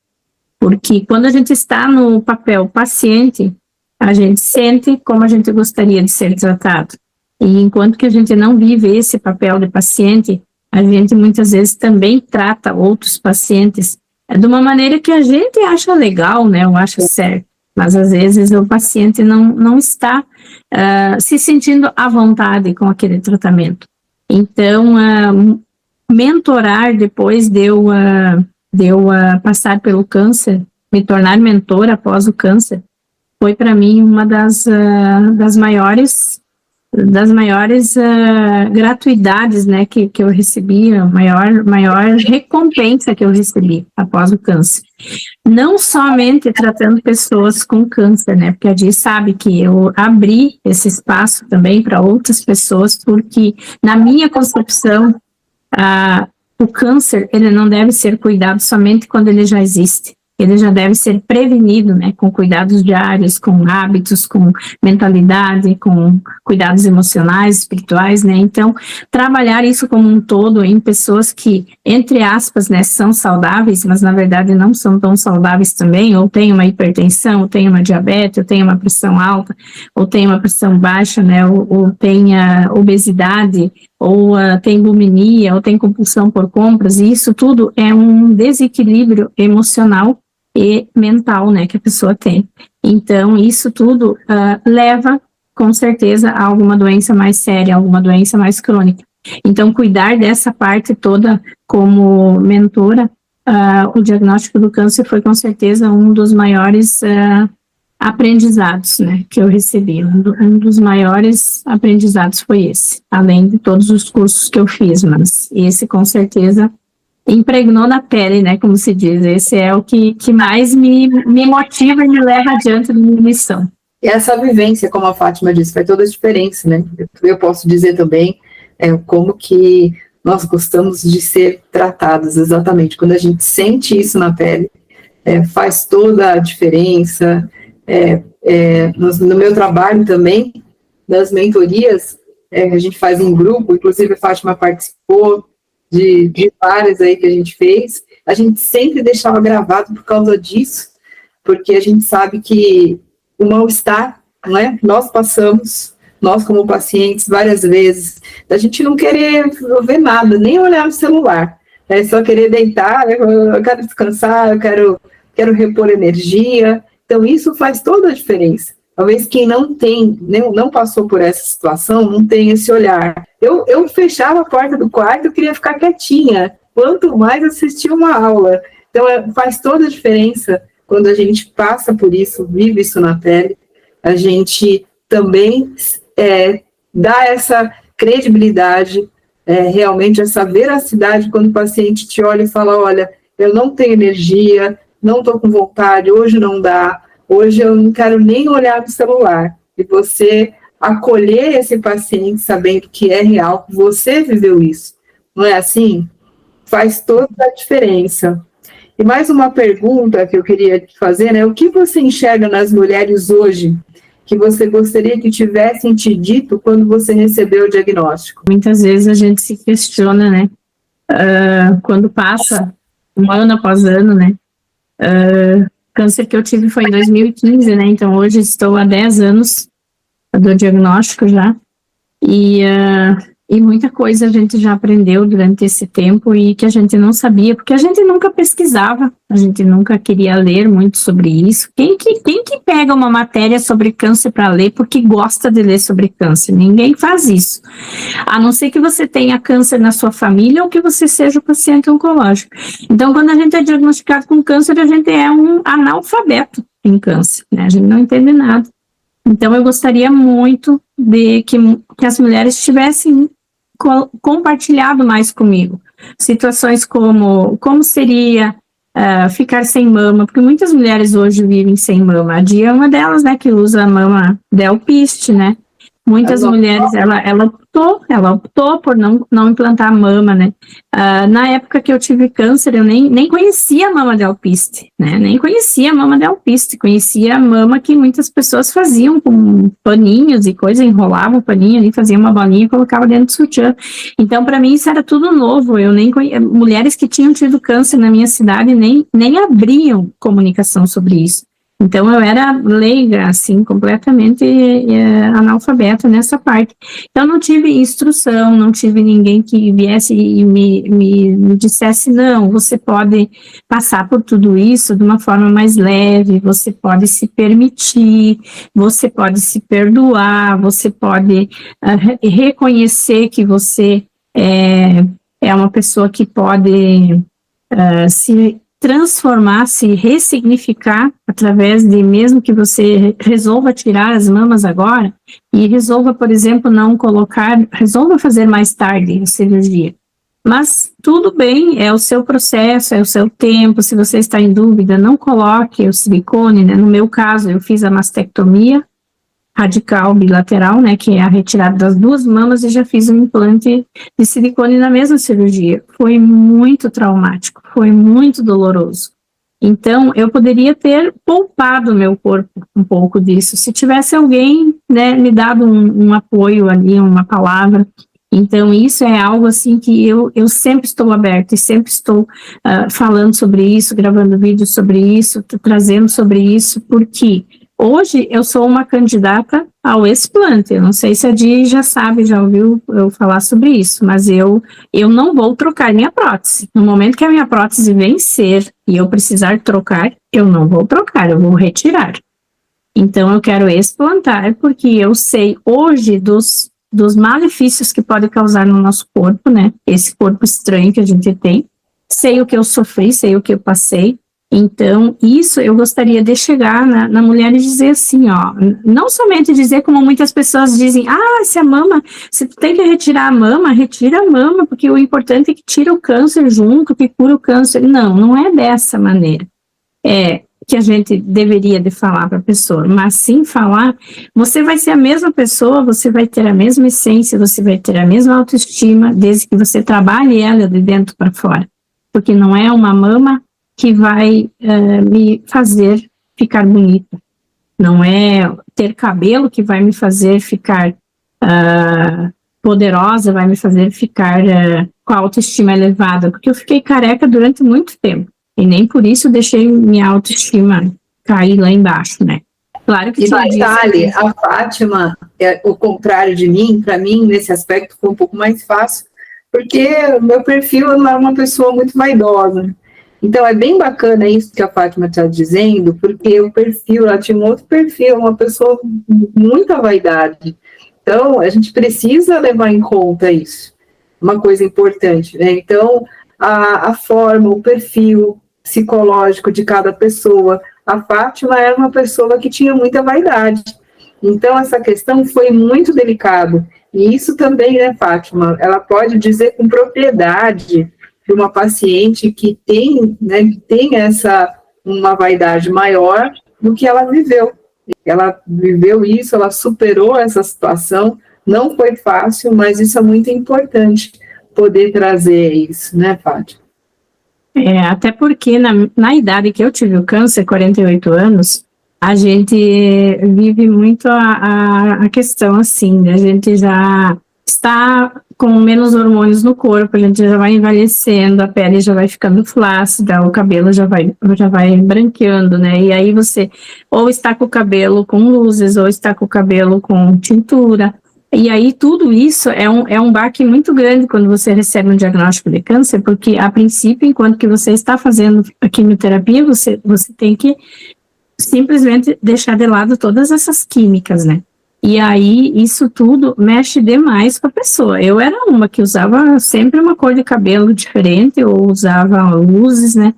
Porque quando a gente está no papel paciente, a gente sente como a gente gostaria de ser tratado. E enquanto que a gente não vive esse papel de paciente, a gente muitas vezes também trata outros pacientes de uma maneira que a gente acha legal, né, ou acha certo. Mas às vezes o paciente não está se sentindo à vontade com aquele tratamento. Então, mentorar depois de eu passar pelo câncer, me tornar mentora após o câncer, foi para mim uma das maiores gratuidades, né, que eu recebi, a maior recompensa que eu recebi após o câncer. Não somente tratando pessoas com câncer, né, porque a Di sabe que eu abri esse espaço também para outras pessoas, porque na minha concepção, o câncer, ele não deve ser cuidado somente quando ele já existe. Ele já deve ser prevenido, né, com cuidados diários, com hábitos, com mentalidade, com cuidados emocionais, espirituais, né, então, trabalhar isso como um todo em pessoas que, entre aspas, né, são saudáveis, mas na verdade não são tão saudáveis também, ou tem uma hipertensão, ou tem uma diabetes, ou tem uma pressão alta, ou tem uma pressão baixa, né, ou tem a obesidade, ou tem bulimia, ou tem compulsão por compras, e isso tudo é um desequilíbrio emocional e mental, né, que a pessoa tem. Então, isso tudo leva, com certeza, a alguma doença mais séria, alguma doença mais crônica. Então, cuidar dessa parte toda como mentora, o diagnóstico do câncer foi, com certeza, um dos maiores aprendizados, né, que eu recebi. Um dos maiores aprendizados foi esse, além de todos os cursos que eu fiz, mas esse, com certeza, impregnou na pele, né, como se diz. Esse é o que mais me motiva e me leva adiante na minha missão. E essa vivência, como a Fátima disse, faz toda a diferença, né? Eu posso dizer também como que nós gostamos de ser tratados, exatamente. Quando a gente sente isso na pele, faz toda a diferença. No meu trabalho também, das mentorias, que a gente faz em grupo, inclusive a Fátima participou de várias aí que a gente sempre deixava gravado por causa disso, porque a gente sabe que o mal-estar, não é? Nós passamos, nós como pacientes, várias vezes, da gente não querer ver nada, nem olhar no celular, só querer deitar, eu quero descansar, eu quero repor energia. Então isso faz toda a diferença. Talvez quem não passou por essa situação, não tem esse olhar. Eu fechava a porta do quarto, eu queria ficar quietinha, quanto mais assistir uma aula. Então, faz toda a diferença quando a gente passa por isso, vive isso na pele. A gente também dá essa credibilidade, realmente essa veracidade, quando o paciente te olha e fala, olha, eu não tenho energia, não estou com vontade, hoje não dá, hoje eu não quero nem olhar no celular. E você acolher esse paciente sabendo que é real, que você viveu isso. Não é assim? Faz toda a diferença. E mais uma pergunta que eu queria te fazer, né? O que você enxerga nas mulheres hoje que você gostaria que tivessem te dito quando você recebeu o diagnóstico? Muitas vezes a gente se questiona, né? Quando passa um ano após ano, né? Câncer que eu tive foi em 2015, né? Então hoje estou há 10 anos do diagnóstico já. E muita coisa a gente já aprendeu durante esse tempo e que a gente não sabia, porque a gente nunca pesquisava, a gente nunca queria ler muito sobre isso. Quem que pega uma matéria sobre câncer para ler porque gosta de ler sobre câncer? Ninguém faz isso. A não ser que você tenha câncer na sua família ou que você seja um paciente oncológico. Então, quando a gente é diagnosticado com câncer, a gente é um analfabeto em câncer, né? A gente não entende nada. Então, eu gostaria muito de que as mulheres tivessem compartilhado mais comigo situações como seria ficar sem mama, porque muitas mulheres hoje vivem sem mama. A Dia é uma delas, né, que usa a mama Delpiste, né? Muitas mulheres, ela optou por não implantar a mama, né? Na época que eu tive câncer, eu nem conhecia a mama Delpiste, né? Nem conhecia a mama Delpiste, conhecia a mama que muitas pessoas faziam com paninhos e coisa, enrolavam o paninho ali, faziam uma bolinha e colocavam dentro do sutiã. Então, para mim, isso era tudo novo. Eu nem mulheres que tinham tido câncer na minha cidade nem abriam comunicação sobre isso. Então, eu era leiga, assim, completamente analfabeta nessa parte. Então, não tive instrução, não tive ninguém que viesse e me dissesse, não, você pode passar por tudo isso de uma forma mais leve, você pode se permitir, você pode se perdoar, você pode reconhecer que você é uma pessoa que pode se transformar, se ressignificar através de, mesmo que você resolva tirar as mamas agora e resolva, por exemplo, resolva fazer mais tarde a cirurgia. Mas tudo bem, é o seu processo, é o seu tempo. Se você está em dúvida, não coloque o silicone, né? No meu caso, eu fiz a mastectomia radical bilateral, né, que é a retirada das 2 mamas, e já fiz um implante de silicone na mesma cirurgia. Foi muito traumático, foi muito doloroso. Então, eu poderia ter poupado o meu corpo um pouco disso, se tivesse alguém, né, me dado um apoio ali, uma palavra. Então, isso é algo assim que eu sempre estou aberta e sempre estou falando sobre isso, gravando vídeos sobre isso, trazendo sobre isso, porque hoje eu sou uma candidata ao explante. Eu não sei se a Di já sabe, já ouviu eu falar sobre isso, mas eu não vou trocar minha prótese. No momento que a minha prótese vencer e eu precisar trocar, eu não vou trocar, eu vou retirar. Então eu quero explantar, porque eu sei hoje dos malefícios que pode causar no nosso corpo, né? Esse corpo estranho que a gente tem. Sei o que eu sofri, sei o que eu passei. Então, isso eu gostaria de chegar na mulher e dizer assim, ó, não somente dizer como muitas pessoas dizem, se tu tem que retirar a mama, retira a mama, porque o importante é que tira o câncer junto, que cura o câncer. Não é dessa maneira. Que a gente deveria de falar para a pessoa, mas sim falar, você vai ser a mesma pessoa, você vai ter a mesma essência, você vai ter a mesma autoestima, desde que você trabalhe ela de dentro para fora, porque não é uma mama que vai me fazer ficar bonita, não é ter cabelo que vai me fazer ficar poderosa, vai me fazer ficar com a autoestima elevada, porque eu fiquei careca durante muito tempo, e nem por isso deixei minha autoestima cair lá embaixo, né? Claro que... E detalhe, a Fátima, o contrário de mim, para mim, nesse aspecto, foi um pouco mais fácil, porque o meu perfil não é uma pessoa muito vaidosa. Então, é bem bacana isso que a Fátima está dizendo, porque o perfil, ela tinha um outro perfil, uma pessoa com muita vaidade. Então, a gente precisa levar em conta isso, uma coisa importante, né? Então, a forma, o perfil psicológico de cada pessoa. A Fátima era uma pessoa que tinha muita vaidade. Então, essa questão foi muito delicada. E isso também, né, Fátima? Ela pode dizer com propriedade de uma paciente que tem, né, uma vaidade maior do que ela viveu. Ela viveu isso, ela superou essa situação, não foi fácil, mas isso é muito importante, poder trazer isso, né, Fátima? Até porque na idade que eu tive o câncer, 48 anos, a gente vive muito a questão assim, a gente já está com menos hormônios no corpo, a gente já vai envelhecendo, a pele já vai ficando flácida, o cabelo já vai branqueando, né? E aí você ou está com o cabelo com luzes, ou está com o cabelo com tintura. E aí tudo isso é um baque muito grande quando você recebe um diagnóstico de câncer, porque a princípio, enquanto que você está fazendo a quimioterapia, você tem que simplesmente deixar de lado todas essas químicas, né? E aí, isso tudo mexe demais com a pessoa. Eu era uma que usava sempre uma cor de cabelo diferente, ou usava luzes, né?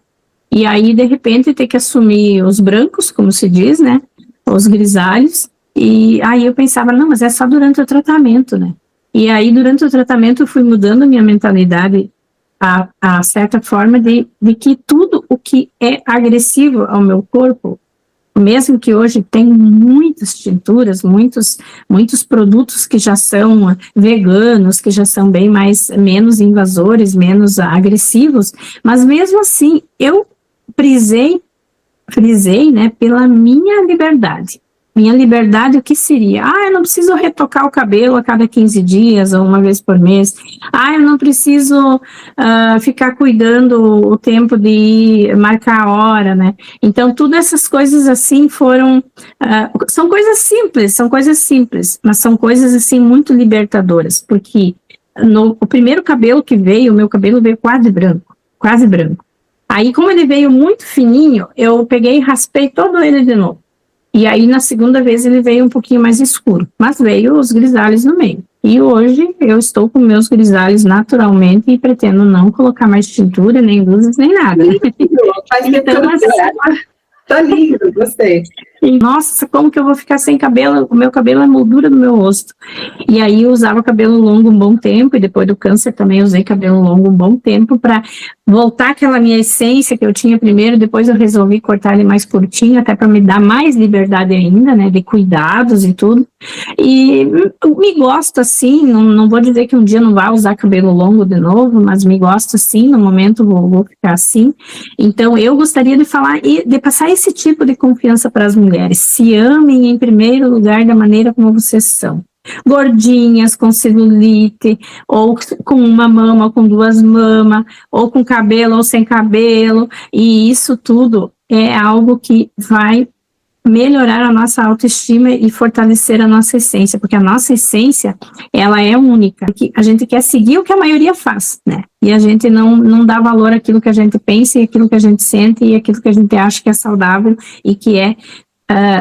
E aí, de repente, ter que assumir os brancos, como se diz, né? Os grisalhos. E aí eu pensava, não, mas é só durante o tratamento, né? E aí, durante o tratamento, eu fui mudando a minha mentalidade a certa forma de que tudo o que é agressivo ao meu corpo, mesmo que hoje tem muitas tinturas, muitos produtos que já são veganos, que já são menos invasores, menos agressivos, mas mesmo assim, eu frisei, né, pela minha liberdade. Minha liberdade, o que seria? Eu não preciso retocar o cabelo a cada 15 dias ou uma vez por mês. Eu não preciso ficar cuidando o tempo de marcar a hora, né? Então, todas essas coisas assim foram... são coisas simples, mas são coisas assim muito libertadoras, porque o primeiro cabelo que veio, o meu cabelo veio quase branco. Aí, como ele veio muito fininho, eu peguei e raspei todo ele de novo. E aí, na segunda vez, ele veio um pouquinho mais escuro, mas veio os grisalhos no meio. E hoje, eu estou com meus grisalhos naturalmente e pretendo não colocar mais tintura, nem luzes, nem nada. Então, assim, tá lindo, gostei. Nossa, como que eu vou ficar sem cabelo? O meu cabelo é a moldura do meu rosto. E aí, eu usava cabelo longo um bom tempo, e depois do câncer também usei cabelo longo um bom tempo para voltar àquela minha essência que eu tinha primeiro. Depois eu resolvi cortar ele mais curtinho, até para me dar mais liberdade ainda, né, de cuidados e tudo. E me gosto assim, não vou dizer que um dia não vá usar cabelo longo de novo, mas me gosto assim, no momento vou ficar assim. Então, eu gostaria de falar e de passar esse tipo de confiança para as mulheres. Se amem em primeiro lugar da maneira como vocês são. Gordinhas, com celulite, ou com uma mama, ou com duas mamas, ou com cabelo ou sem cabelo, e isso tudo é algo que vai melhorar a nossa autoestima e fortalecer a nossa essência, porque a nossa essência, ela é única, porque a gente quer seguir o que a maioria faz, né? E a gente não dá valor àquilo que a gente pensa, e àquilo que a gente sente, e àquilo que a gente acha que é saudável e que é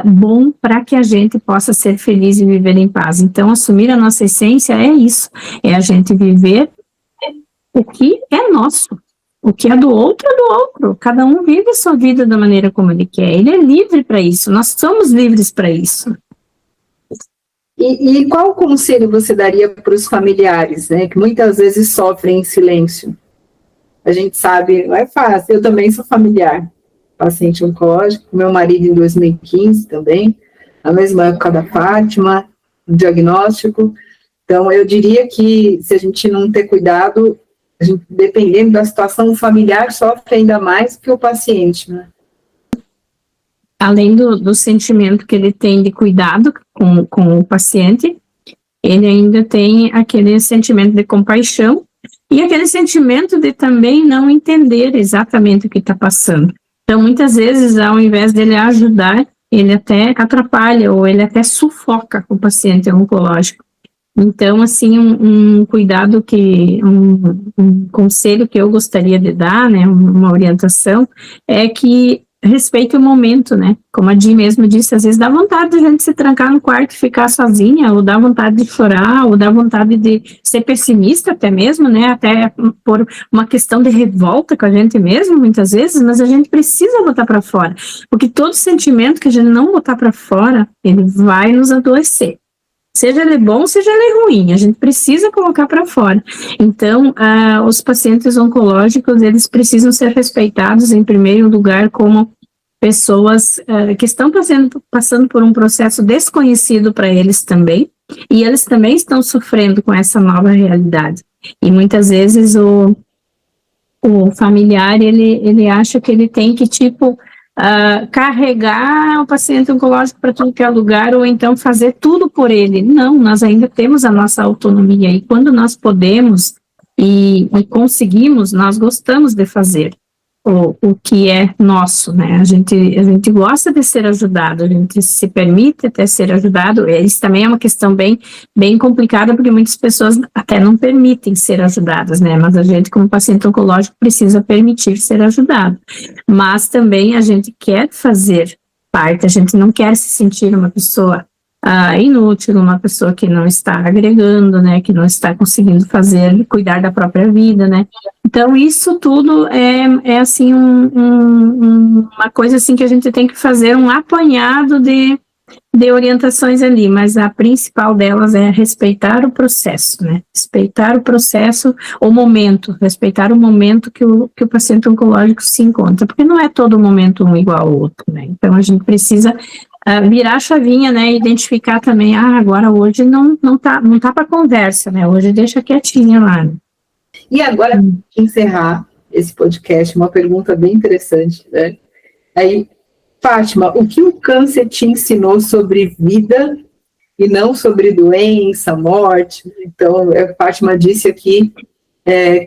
bom para que a gente possa ser feliz e viver em paz. Então, assumir a nossa essência é isso, é a gente viver o que é nosso. O que é do outro é do outro. Cada um vive a sua vida da maneira como ele quer. Ele é livre para isso. Nós somos livres para isso. E qual conselho você daria para os familiares, né, que muitas vezes sofrem em silêncio? A gente sabe, não é fácil. Eu também sou familiar, paciente oncológico, meu marido em 2015 também, na mesma época da Fátima, diagnóstico. Então, eu diria que se a gente não ter cuidado, a gente, dependendo da situação, o familiar sofre ainda mais que o paciente, né? Além do sentimento que ele tem de cuidado com o paciente, ele ainda tem aquele sentimento de compaixão e aquele sentimento de também não entender exatamente o que está passando. Então, muitas vezes, ao invés dele ajudar, ele até atrapalha ou ele até sufoca o paciente oncológico. Então, assim, um cuidado um conselho que eu gostaria de dar, né, uma orientação, é que respeite o momento, né, como a Di mesmo disse, às vezes dá vontade de a gente se trancar no quarto e ficar sozinha, ou dá vontade de chorar, ou dá vontade de ser pessimista até mesmo, né, até por uma questão de revolta com a gente mesmo, muitas vezes, mas a gente precisa botar para fora, porque todo sentimento que a gente não botar para fora, ele vai nos adoecer. Seja ele bom, seja ele ruim, a gente precisa colocar para fora. Então, os pacientes oncológicos, eles precisam ser respeitados, em primeiro lugar, como pessoas que estão passando por um processo desconhecido para eles também, e eles também estão sofrendo com essa nova realidade. E muitas vezes o familiar, ele acha que ele tem que, tipo, carregar o paciente oncológico para tudo que é lugar, ou então fazer tudo por ele. Não, nós ainda temos a nossa autonomia, e quando nós podemos e conseguimos, nós gostamos de fazer o que é nosso, né? A gente gosta de ser ajudado, a gente se permite até ser ajudado. Isso também é uma questão bem complicada, porque muitas pessoas até não permitem ser ajudadas, né? Mas a gente, como paciente oncológico, precisa permitir ser ajudado. Mas também a gente quer fazer parte, a gente não quer se sentir uma pessoa inútil, uma pessoa que não está agregando, né, que não está conseguindo cuidar da própria vida, né. Então, isso tudo é assim, uma coisa assim que a gente tem que fazer um apanhado de orientações ali, mas a principal delas é respeitar o processo, né, respeitar o processo, respeitar o momento que o paciente oncológico se encontra, porque não é todo momento um igual ao outro, né, então a gente precisa virar a chavinha, né, identificar também, agora hoje não tá para conversa, né, hoje deixa quietinha lá. Né? E agora, para encerrar esse podcast, uma pergunta bem interessante, né, aí, Fátima, o que o câncer te ensinou sobre vida e não sobre doença, morte? Então, a Fátima disse aqui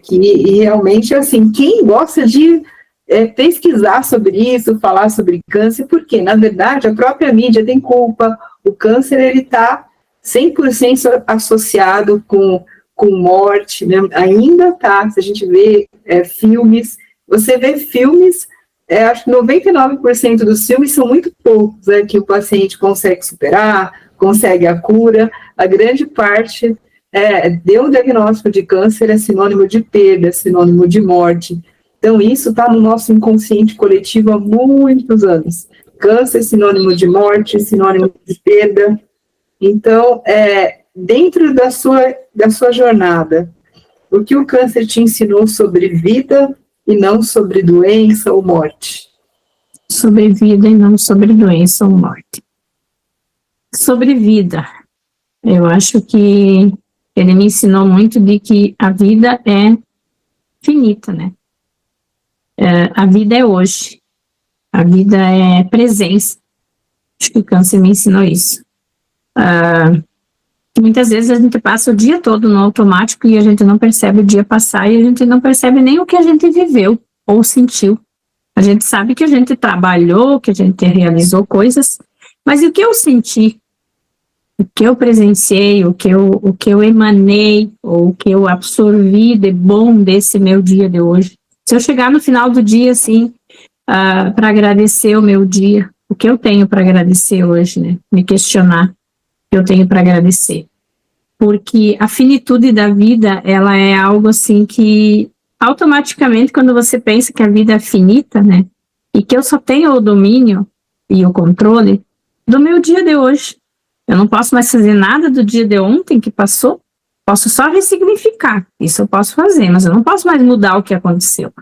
que realmente, assim, quem gosta de pesquisar sobre isso, falar sobre câncer, porque, na verdade, a própria mídia tem culpa, o câncer, ele está 100% associado com morte, né? Ainda está, se a gente vê filmes, você vê filmes, acho que 99% dos filmes são muito poucos, que o paciente consegue superar, consegue a cura, a grande parte deu um diagnóstico de câncer, é sinônimo de perda, é sinônimo de morte. Então, isso está no nosso inconsciente coletivo há muitos anos. Câncer, sinônimo de morte, sinônimo de perda. Então, dentro da sua jornada, o que o câncer te ensinou sobre vida e não sobre doença ou morte? Sobre vida e não sobre doença ou morte. Sobre vida, eu acho que ele me ensinou muito de que a vida é finita, né? A vida é hoje, a vida é presença. Acho que o câncer me ensinou isso. Muitas vezes a gente passa o dia todo no automático e a gente não percebe o dia passar, e a gente não percebe nem o que a gente viveu ou sentiu. A gente sabe que a gente trabalhou, que a gente realizou coisas, mas e o que eu senti? O que eu presenciei, o que eu emanei, ou o que eu absorvi de bom desse meu dia de hoje? Se eu chegar no final do dia, assim, para agradecer o meu dia, o que eu tenho para agradecer hoje, né? Me questionar o que eu tenho para agradecer. Porque a finitude da vida, ela é algo assim que, automaticamente, quando você pensa que a vida é finita, né? E que eu só tenho o domínio e o controle do meu dia de hoje. Eu não posso mais fazer nada do dia de ontem que passou. Posso só ressignificar, isso eu posso fazer, mas eu não posso mais mudar o que aconteceu.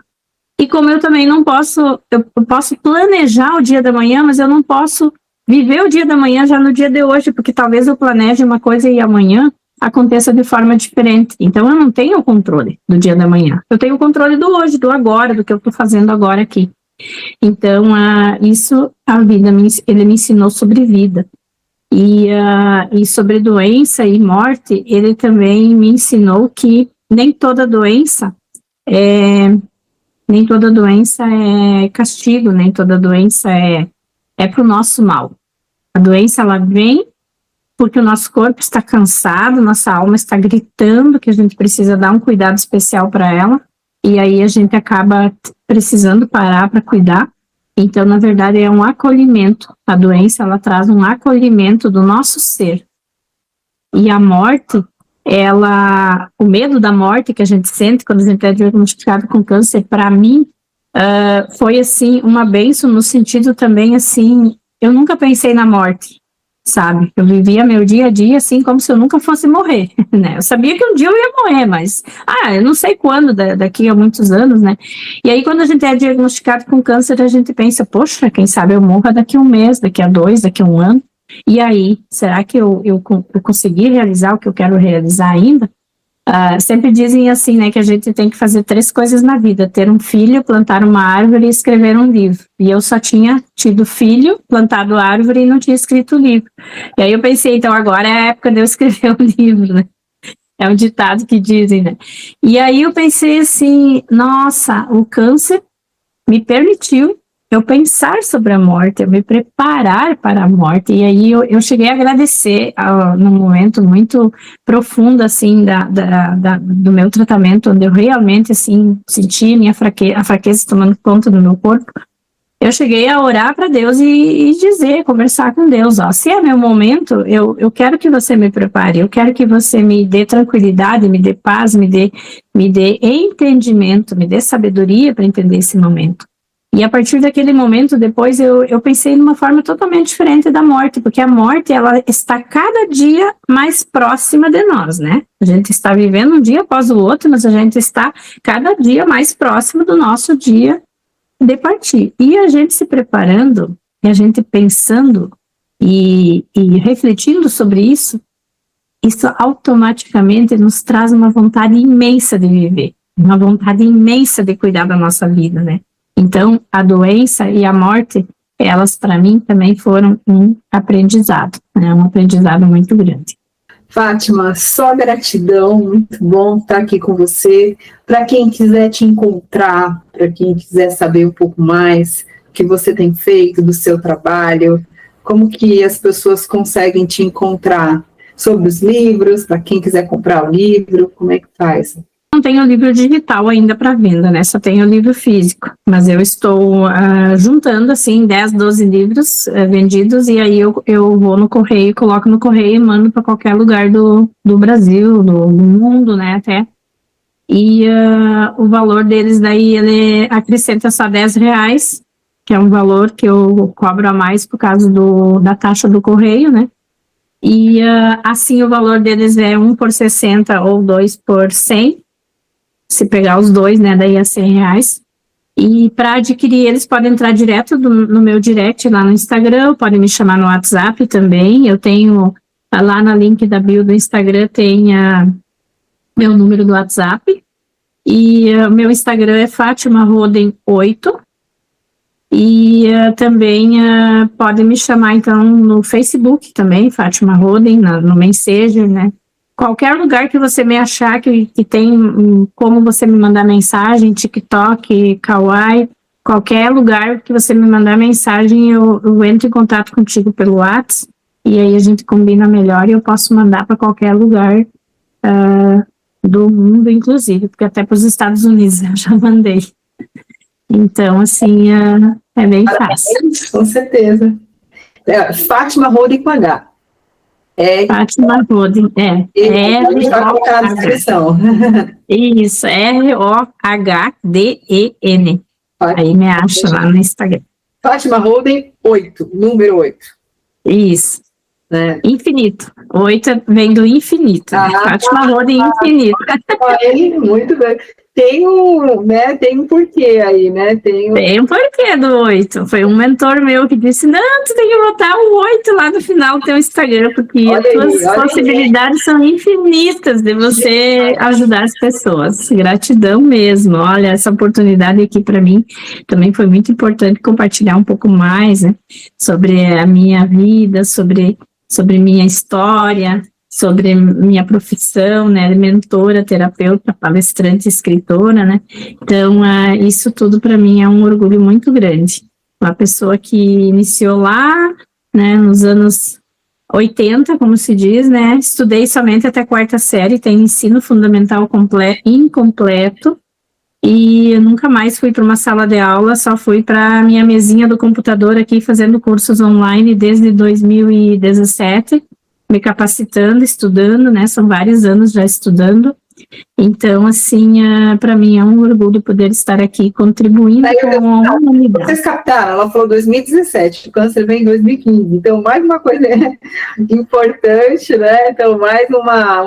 E como eu também não posso, eu posso planejar o dia da manhã, mas eu não posso viver o dia da manhã já no dia de hoje, porque talvez eu planeje uma coisa e amanhã aconteça de forma diferente. Então eu não tenho o controle do dia da manhã, eu tenho o controle do hoje, do agora, do que eu estou fazendo agora aqui. Então isso, a vida, ele me ensinou sobre vida. E sobre doença e morte, ele também me ensinou que nem toda doença é castigo, nem toda doença é para o nosso mal. A doença, ela vem porque o nosso corpo está cansado, nossa alma está gritando que a gente precisa dar um cuidado especial para ela, e aí a gente acaba precisando parar para cuidar. Então, na verdade, é um acolhimento. A doença, ela traz um acolhimento do nosso ser. E a morte, o medo da morte que a gente sente quando a gente é diagnosticado com câncer, para mim, foi, assim, uma bênção no sentido também, assim, eu nunca pensei na morte, sabe? Eu vivia meu dia a dia, assim, como se eu nunca fosse morrer, né? Eu sabia que um dia eu ia morrer, mas, eu não sei quando, daqui a muitos anos, né? E aí, quando a gente é diagnosticado com câncer, a gente pensa, poxa, quem sabe eu morra daqui a 1 mês, daqui a 2, daqui a 1 ano. E aí, será que eu consegui realizar o que eu quero realizar ainda? Sempre dizem assim, né, que a gente tem que fazer 3 coisas na vida: ter um filho, plantar uma árvore e escrever um livro. E eu só tinha tido filho, plantado árvore e não tinha escrito livro. E aí eu pensei, então agora é a época de eu escrever um livro, né? É um ditado que dizem, né? E aí eu pensei assim, nossa, o câncer me permitiu eu pensar sobre a morte, eu me preparar para a morte. E aí eu cheguei a agradecer num momento muito profundo, assim, do meu tratamento, onde eu realmente, assim, senti a fraqueza tomando conta do meu corpo. Eu cheguei a orar para Deus e dizer, conversar com Deus, ó, se é meu momento, eu quero que você me prepare, eu quero que você me dê tranquilidade, me dê paz, me dê entendimento, me dê sabedoria para entender esse momento. E a partir daquele momento, depois, eu pensei numa forma totalmente diferente da morte, porque a morte, ela está cada dia mais próxima de nós, né? A gente está vivendo um dia após o outro, mas a gente está cada dia mais próximo do nosso dia de partir. E a gente se preparando, e a gente pensando e refletindo sobre isso automaticamente nos traz uma vontade imensa de viver, uma vontade imensa de cuidar da nossa vida, né? Então, a doença e a morte, elas para mim também foram um aprendizado, né? Um aprendizado muito grande. Fátima, só gratidão, muito bom estar aqui com você. Para quem quiser te encontrar, para quem quiser saber um pouco mais o que você tem feito do seu trabalho, como que as pessoas conseguem te encontrar sobre os livros, para quem quiser comprar o livro, como é que faz? Não tenho livro digital ainda para venda, né? Só tenho livro físico. Mas eu estou juntando, assim, 10, 12 livros vendidos, e aí eu vou no correio, coloco no correio e mando para qualquer lugar do Brasil, do mundo, né, até. E o valor deles, daí, ele acrescenta só R$10, que é um valor que eu cobro a mais por causa da taxa do correio, né? E assim o valor deles é 1 por 60 ou 2 por 100. Se pegar os dois, né, daí é R$100. E para adquirir eles, podem entrar direto no meu direct lá no Instagram, podem me chamar no WhatsApp também. Eu tenho lá na link da bio do Instagram, tem meu número do WhatsApp. E meu Instagram é Fátima Roden 8. E também podem me chamar, então, no Facebook também, Fátima Roden, no Messenger, né? Qualquer lugar que você me achar que tem como você me mandar mensagem, TikTok, Kawaii, qualquer lugar que você me mandar mensagem, eu entro em contato contigo pelo WhatsApp, e aí a gente combina melhor e eu posso mandar para qualquer lugar do mundo, inclusive, porque até para os Estados Unidos eu já mandei. Então, assim, é bem fácil. Com certeza. Fátima Roden com H. Fátima Roden, vai colocar na descrição. Isso, ROHDEN. Aí me acha lá no Instagram. Fátima Roden 8, número 8. Isso. Infinito. 8 vem do infinito. Fátima Roden infinito. Muito bem. Tem um porquê aí, né? Tem um porquê do 8. Foi um mentor meu que disse, não, tu tem que botar o 8 lá no final do teu Instagram, porque as tuas possibilidades são infinitas de você ajudar as pessoas. Gratidão mesmo. Olha, essa oportunidade aqui para mim também foi muito importante compartilhar um pouco mais, né, sobre a minha vida, sobre minha história, sobre minha profissão, né, mentora, terapeuta, palestrante, escritora, né, então isso tudo para mim é um orgulho muito grande. Uma pessoa que iniciou lá, né, nos anos 80, como se diz, né, estudei somente até 4ª série, tem ensino fundamental incompleto, e eu nunca mais fui para uma sala de aula, só fui para a minha mesinha do computador aqui, fazendo cursos online desde 2017, me capacitando, estudando, né, são vários anos já estudando, então, assim, para mim é um orgulho poder estar aqui contribuindo com a humanidade. Vocês captaram, ela falou 2017, o câncer vem em 2015, então mais uma coisa importante, né, então mais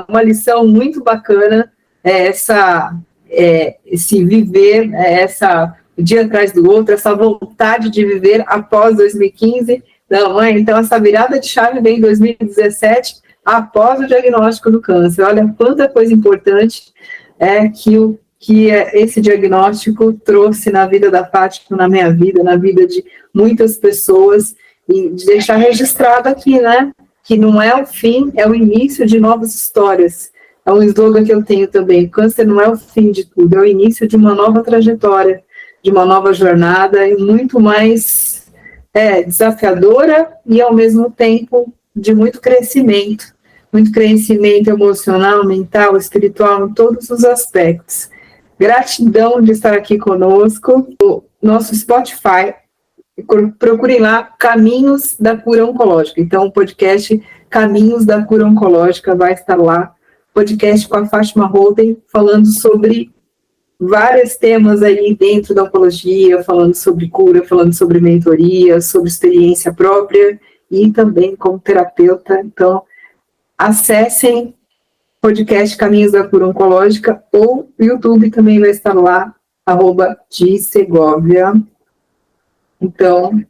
uma lição muito bacana, esse viver, o dia atrás do outro, essa vontade de viver após 2015, então essa virada de chave vem em 2017, após o diagnóstico do câncer. Olha quanta coisa importante que esse diagnóstico trouxe na vida da Fátima, na minha vida, na vida de muitas pessoas, e de deixar registrado aqui, né, que não é o fim, é o início de novas histórias. É um slogan que eu tenho também: câncer não é o fim de tudo, é o início de uma nova trajetória, de uma nova jornada, e muito mais desafiadora e, ao mesmo tempo, de muito crescimento emocional, mental, espiritual, em todos os aspectos. Gratidão de estar aqui conosco. O nosso Spotify, procurem lá Caminhos da Cura Oncológica. Então, o podcast Caminhos da Cura Oncológica vai estar lá. Podcast com a Fátima Holden, falando sobre vários temas aí dentro da oncologia, falando sobre cura, falando sobre mentoria, sobre experiência própria e também como terapeuta. Então, acessem o podcast Caminhos da Cura Oncológica, ou o YouTube também vai estar lá, @DSegovia. Então,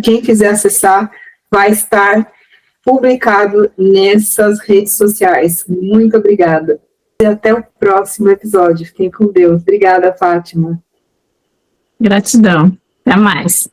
quem quiser acessar, vai estar publicado nessas redes sociais. Muito obrigada. E até o próximo episódio. Fiquem com Deus. Obrigada, Fátima. Gratidão. Até mais.